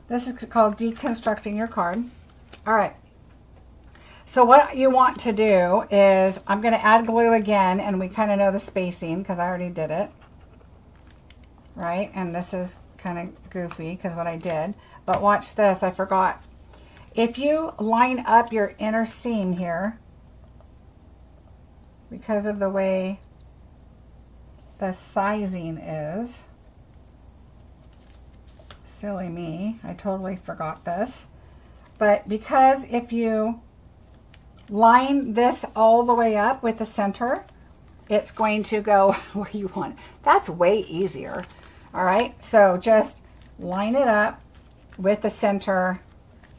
This is called deconstructing your card. All right. So what you want to do is, I'm going to add glue again, and we kind of know the spacing because I already did it. Right? And this is kind of goofy because what I did. But watch this. I forgot. If you line up your inner seam here, because of the way the sizing is. Silly me, I totally forgot this. But because if you line this all the way up with the center, it's going to go where you want. That's way easier. All right, so just line it up with the center,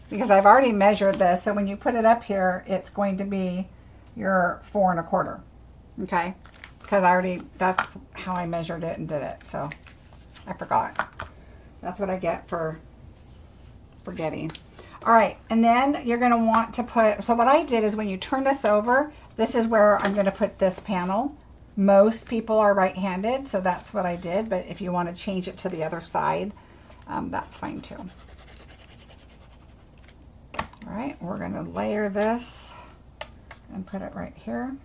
because I've already measured this. So when you put it up here, it's going to be your 4 1/4. Okay, because that's how I measured it and did it. So I forgot. That's what I get for forgetting. All right, and then you're going to want to put, so what I did is when you turn this over, this is where I'm going to put this panel. Most people are right-handed, so that's what I did, but if you want to change it to the other side, that's fine too. All right, we're going to layer this and put it right here.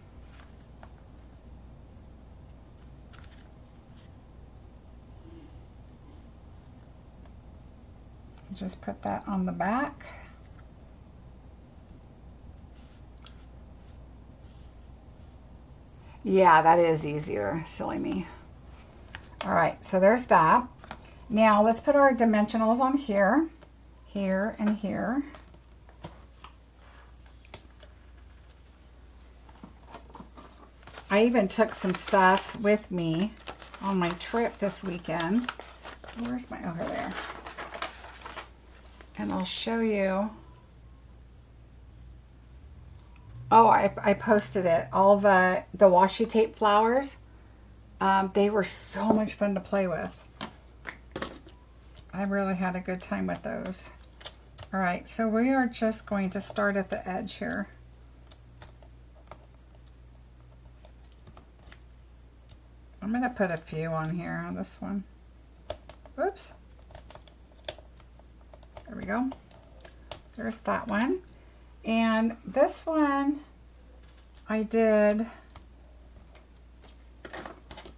Just put that on the back. Yeah, that is easier. Silly me. All right, so there's that. Now let's put our dimensionals on here, here, and here. I even took some stuff with me on my trip this weekend. Where's my, over there. And I'll show you. Oh, I posted it. All the washi tape flowers. They were so much fun to play with. I really had a good time with those. All right, so we are just going to start at the edge here. I'm going to put a few on here on this one. Oops. There we go. There's that one. And this one I did,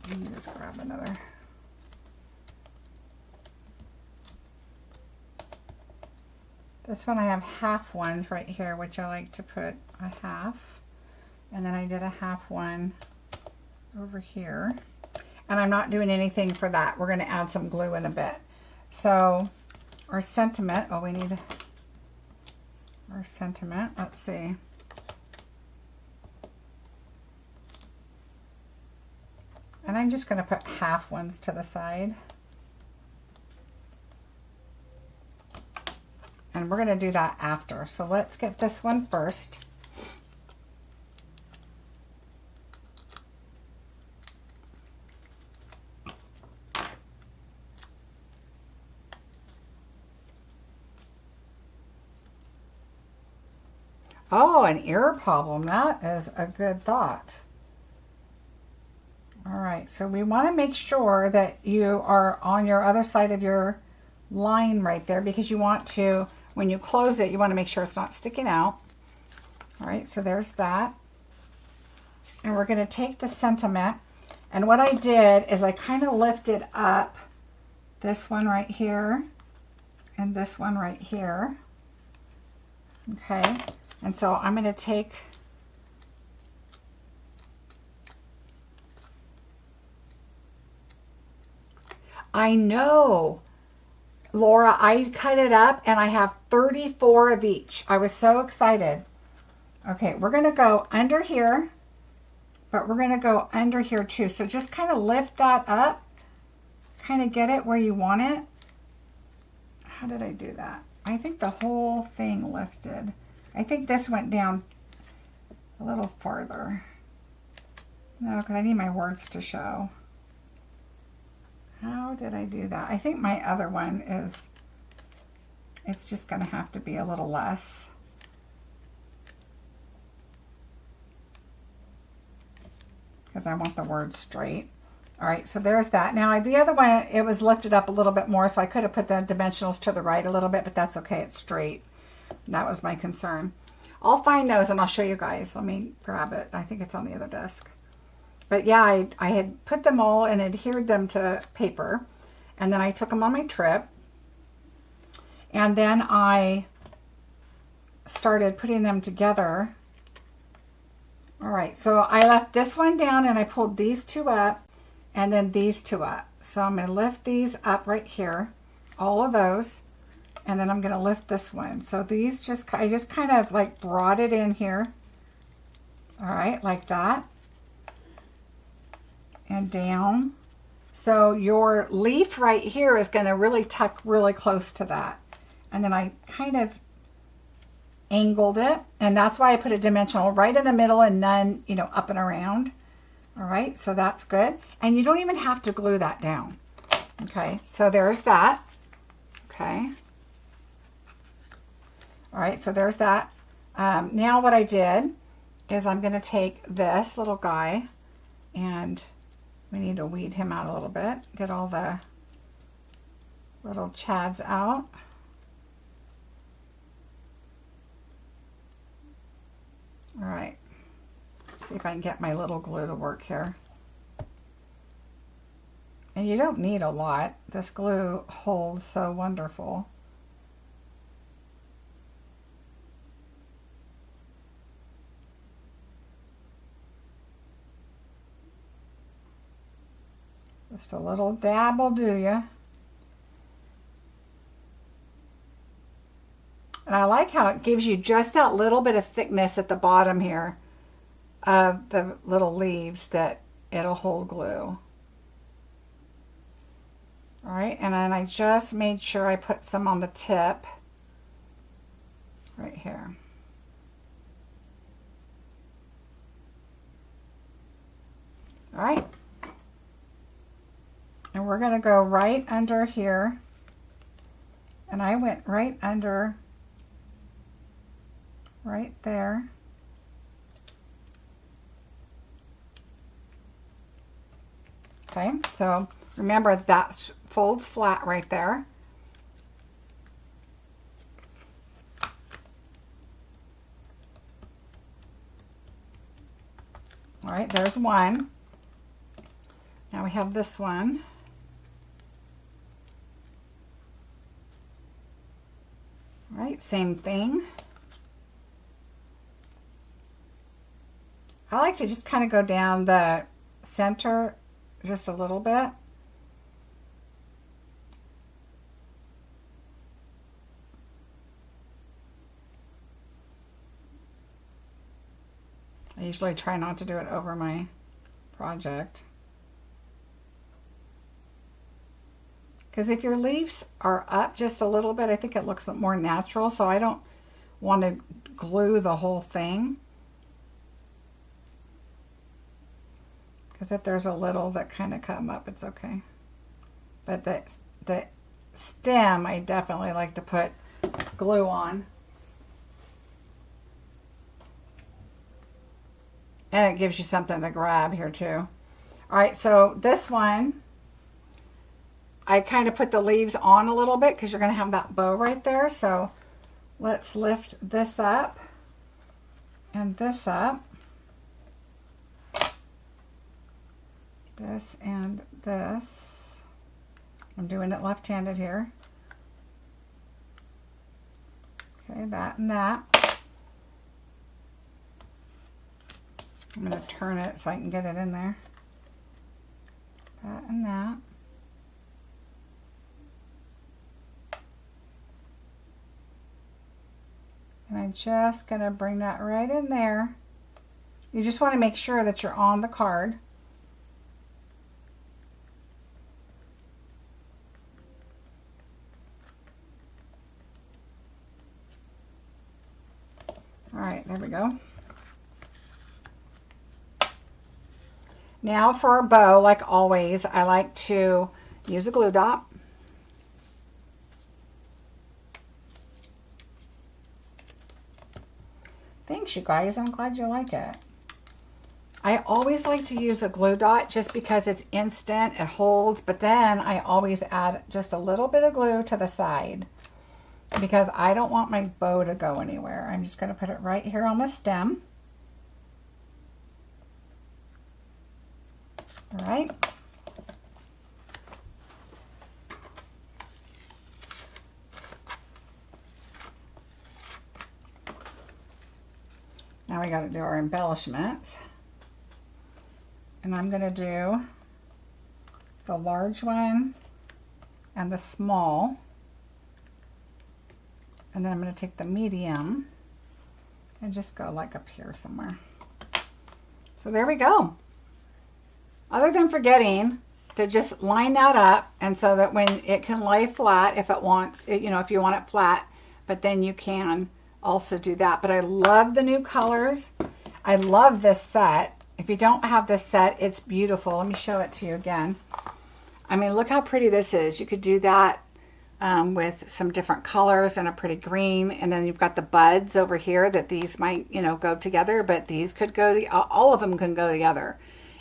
let me just grab another. This one I have half ones right here, which I like to put a half. And then I did a half one over here. And I'm not doing anything for that. We're going to add some glue in a bit. So our sentiment, oh, we need our sentiment. Let's see. And I'm just going to put half ones to the side. And we're going to do that after. So let's get this one first. Oh, an ear problem. That is a good thought. All right, so we want to make sure that you are on your other side of your line right there, because you want to, when you close it, you want to make sure it's not sticking out. All right, so there's that. And we're going to take the sentiment, and what I did is I kind of lifted up this one right here and this one right here. Okay. And so I'm going to take, I know, Laura, I cut it up and I have 34 of each. I was so excited. Okay, we're going to go under here, but we're going to go under here too. So just kind of lift that up, kind of get it where you want it. How did I do that? I think the whole thing lifted. I think this went down a little farther. No, because I need my words to show. How did I do that? I think my other one is, it's just going to have to be a little less. Because I want the words straight. All right, so there's that. Now, the other one, it was lifted up a little bit more, so I could have put the dimensionals to the right a little bit, but that's okay. It's straight. That was my concern. I'll find those and I'll show you guys. Let me grab it. I think it's on the other desk. But yeah, I had put them all and adhered them to paper. And then I took them on my trip. And then I started putting them together All right, so I left this one down and I pulled these two up and then these two up. So I'm going to lift these up right here, all of those, and then I'm going to lift this one. So these I just kind of like brought it in here. All right, like that. And down. So your leaf right here is going to really tuck really close to that. And then I kind of angled it, and that's why I put a dimensional right in the middle and none, you know, up and around. All right, so that's good. And you don't even have to glue that down. Okay, so there's that. Okay. All right, so there's that. Now what I did is I'm going to take this little guy, and we need to weed him out a little bit, get all the little chads out. All right, see if I can get my little glue to work here. And you don't need a lot. This glue holds so wonderful. Just a little dab will do you. And I like how it gives you just that little bit of thickness at the bottom here of the little leaves that it'll hold glue. All right, and then I just made sure I put some on the tip right here. All right. And we're going to go right under here. And I went right under, right there. Okay, so remember that folds flat right there. All right, there's one. Now we have this one. All right, same thing. I like to just kind of go down the center just a little bit. I usually try not to do it over my project. Because if your leaves are up just a little bit, I think it looks more natural, so I don't want to glue the whole thing. Because if there's a little that kind of come up, it's okay. But the stem, I definitely like to put glue on. And it gives you something to grab here too. All right, so this one, I kind of put the leaves on a little bit because you're going to have that bow right there. So let's lift this up and this up. This and this. I'm doing it left-handed here. Okay, that and that. I'm going to turn it so I can get it in there. That and that. And I'm just going to bring that right in there. You just want to make sure that you're on the card. All right, there we go. Now for a bow, like always, I like to use a glue dot. Thanks, you guys. I'm glad you like it. I always like to use a glue dot just because it's instant, it holds, but then I always add just a little bit of glue to the side because I don't want my bow to go anywhere. I'm just going to put it right here on the stem. All right. Now we got to do our embellishments. And I'm going to do the large one and the small. And then I'm going to take the medium and just go like up here somewhere. So there we go. Other than forgetting to just line that up, and so that when it can lay flat if it wants, you know, if you want it flat, but then you can also do that. But I love the new colors. I love this set. If you don't have this set, it's beautiful. Let me show it to you again. I mean, look how pretty this is. You could do that with some different colors and a pretty green, and then you've got the buds over here that these might, you know, go together, but these could go, all of them can go together.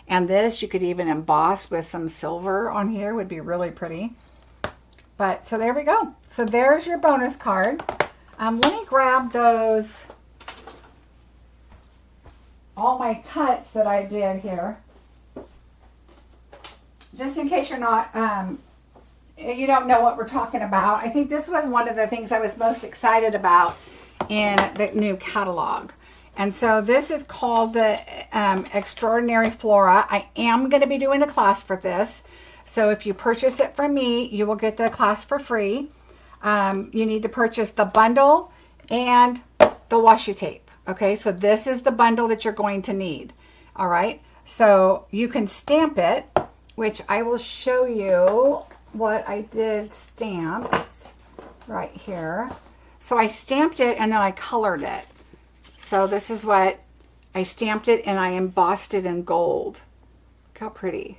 And this you could even emboss with some silver on here, would be really pretty. But so there we go. So there's your bonus card. Let me grab those, all my cuts that I did here, just in case you're not, you don't know what we're talking about. I think this was one of the things I was most excited about in the new catalog. And so this is called the Extraordinary Flora. I am going to be doing a class for this. So if you purchase it from me, you will get the class for free. You need to purchase the bundle and the washi tape. Okay, so this is the bundle that you're going to need. All right, so you can stamp it, which I will show you what I did stamp right here. So I stamped it and then I colored it. So this is what I stamped it, and I embossed it in gold. Look how pretty.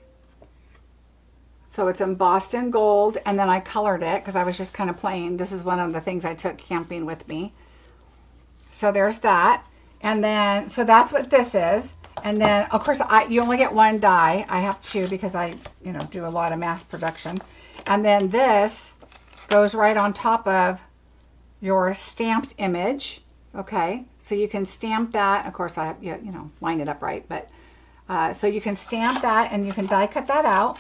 So it's embossed in gold, and then I colored it because I was just kind of playing. This is one of the things I took camping with me. So there's that. And then, so that's what this is. And then, of course, you only get one die. I have two because I, you know, do a lot of mass production. And then this goes right on top of your stamped image. Okay, so you can stamp that. Of course, I have, you know, line it up right. But so you can stamp that, and you can die cut that out.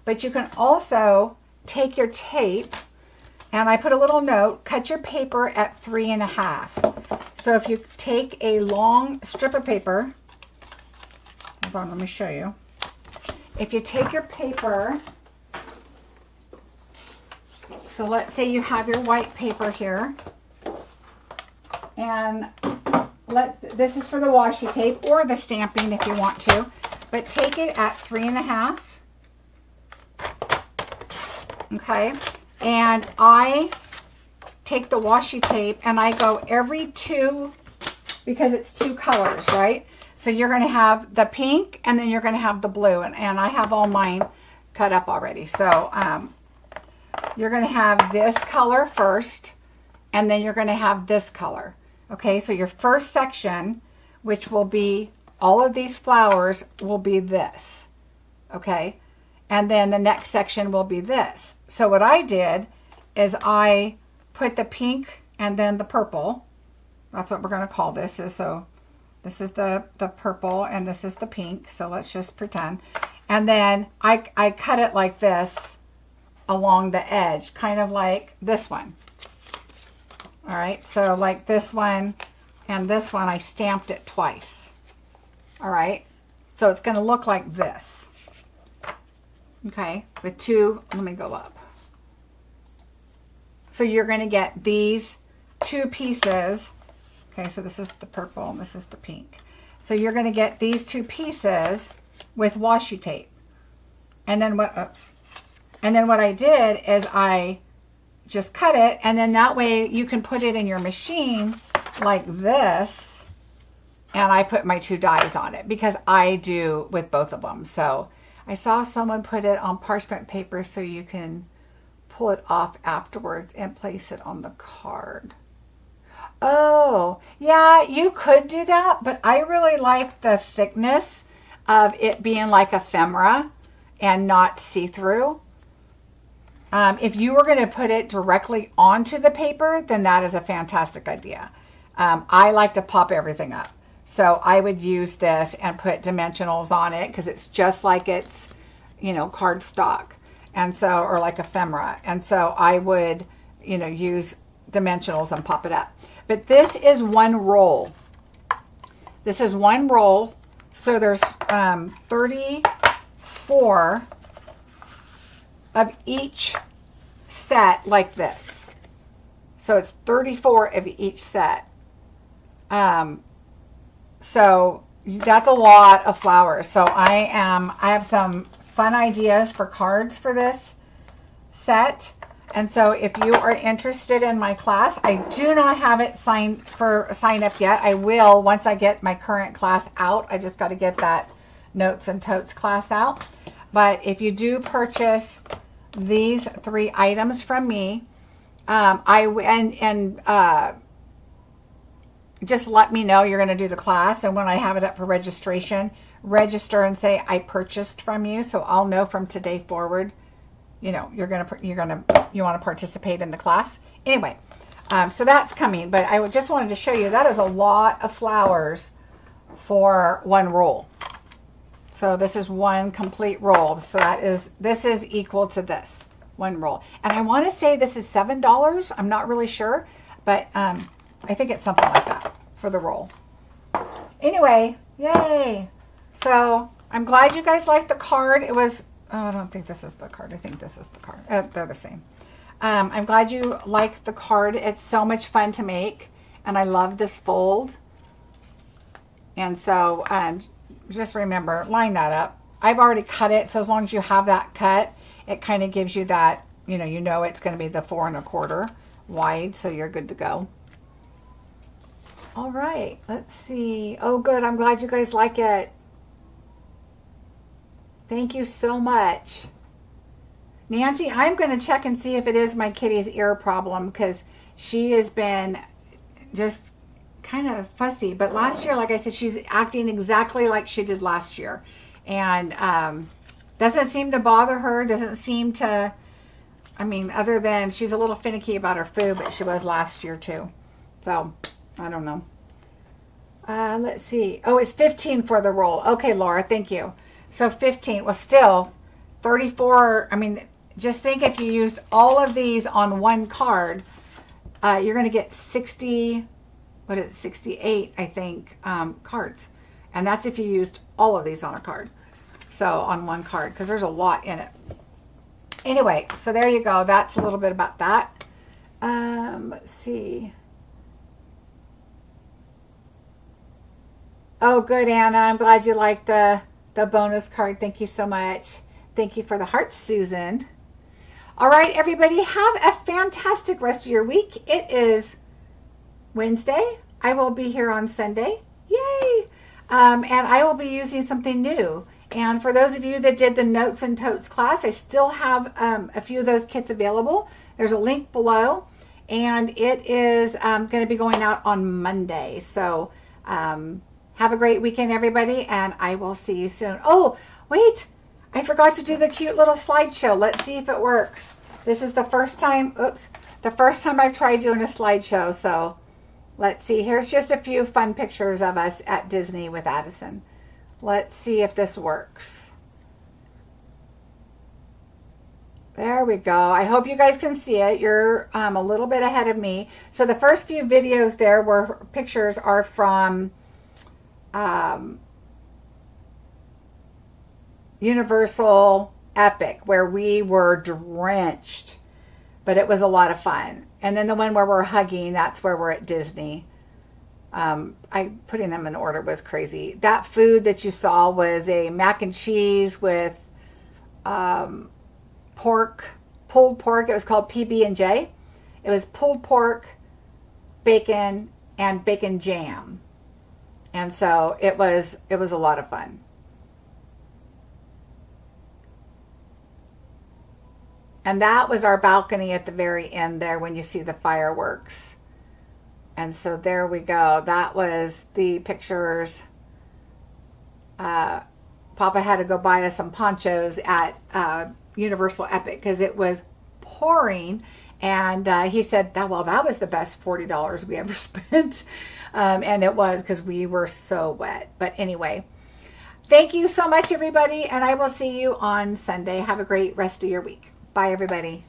But you can also take your tape, and I put a little note, cut your paper at 3.5. So if you take a long strip of paper, hold on, let me show you. If you take your paper, so let's say you have your white paper here, and this is for the washi tape or the stamping if you want to, but take it at 3.5. Okay, and I take the washi tape and I go every two, because it's two colors, right? So you're going to have the pink and then you're going to have the blue, and I have all mine cut up already. So you're going to have this color first, and then you're going to have this color. Okay, so your first section, which will be all of these flowers, will be this. Okay, and then the next section will be this. So what I did is I put the pink and then the purple. That's what we're going to call this. So this is the purple and this is the pink. So let's just pretend. And then I cut it like this along the edge, kind of like this one. All right, so like this one and this one, I stamped it twice. All right, so it's going to look like this. Okay, with two, let me go up. So you're going to get these two pieces. Okay, so this is the purple and this is the pink. So you're going to get these two pieces with washi tape. And then what I did is I just cut it, and then that way you can put it in your machine like this, and I put my two dies on it because I do with both of them. So I saw someone put it on parchment paper so you can pull it off afterwards and place it on the card. Oh, yeah, you could do that, but I really like the thickness of it being like ephemera and not see-through. If you were going to put it directly onto the paper, then that is a fantastic idea. I like to pop everything up. So I would use this and put dimensionals on it because it's just like it's, you know, cardstock. And so, or like ephemera. And so I would, you know, use dimensionals and pop it up. But this is one roll. This is one roll. So there's 34 of each set like this. So it's 34 of each set. So that's a lot of flowers. So I have some fun ideas for cards for this set. And so if you are interested in my class, I do not have it signed up yet. I will once I get my current class out. I just got to get that Notes and Totes class out. But if you do purchase these 3 items from me, just let me know you're going to do the class, and when I have it up for registration, register and say I purchased from you, so I'll know from today forward, you know, you want to participate in the class. Anyway, so that's coming, but I just wanted to show you that is a lot of flowers for one roll. So this is one complete roll. So this is equal to this one roll, and I want to say this is $7. I'm not really sure, but I think it's something like that for the roll. Anyway, yay! So I'm glad you guys liked the card. It was, oh, I don't think this is the card. I think this is the card. They're the same. I'm glad you liked the card. It's so much fun to make, and I love this fold. And so just remember, line that up. I've already cut it, so as long as you have that cut, it kind of gives you that, you know it's going to be the 4 1/4 wide, so you're good to go. All right, let's see. Oh, good. I'm glad you guys like it. Thank you so much. Nancy, I'm going to check and see if it is my kitty's ear problem, because she has been just kind of fussy. But last year, like I said, she's acting exactly like she did last year. And doesn't seem to bother her. Doesn't seem to, I mean, other than she's a little finicky about her food, but she was last year too. So, I don't know. Let's see. Oh, it's 15 for the roll. Okay, Laura, thank you. So 15. Well, still 34. I mean, just think if you used all of these on one card, you're going to get 60, what is it, 68, I think, cards. And that's if you used all of these on a card. So on one card, because there's a lot in it. Anyway, so there you go. That's a little bit about that. Let's see. Oh, good, Anna. I'm glad you liked the bonus card. Thank you so much. Thank you for the hearts, Susan. All right, everybody, have a fantastic rest of your week. It is Wednesday. I will be here on Sunday. Yay! And I will be using something new. And for those of you that did the Notes and Totes class, I still have a few of those kits available. There's a link below, and it is going to be going out on Monday. So have a great weekend, everybody, and I will see you soon. Oh, wait, I forgot to do the cute little slideshow. Let's see if it works. This is the first time, the first time I've tried doing a slideshow. So let's see. Here's just a few fun pictures of us at Disney with Addison. Let's see if this works. There we go. I hope you guys can see it. You're a little bit ahead of me. So the first few videos there were pictures are from Universal Epic, where we were drenched, but it was a lot of fun. And then the one where we're hugging, that's where we're at Disney. Putting them in order was crazy. That food that you saw was a mac and cheese with pork, pulled pork. It was called PB&J. It was pulled pork, bacon, and bacon jam. And so it was a lot of fun. And that was our balcony at the very end there when you see the fireworks. And so there we go. That was the pictures. Papa had to go buy us some ponchos at Universal Epic because it was pouring. And he said, well, that was the best $40 we ever spent. And it was, because we were so wet. But anyway, thank you so much, everybody. And I will see you on Sunday. Have a great rest of your week. Bye, everybody.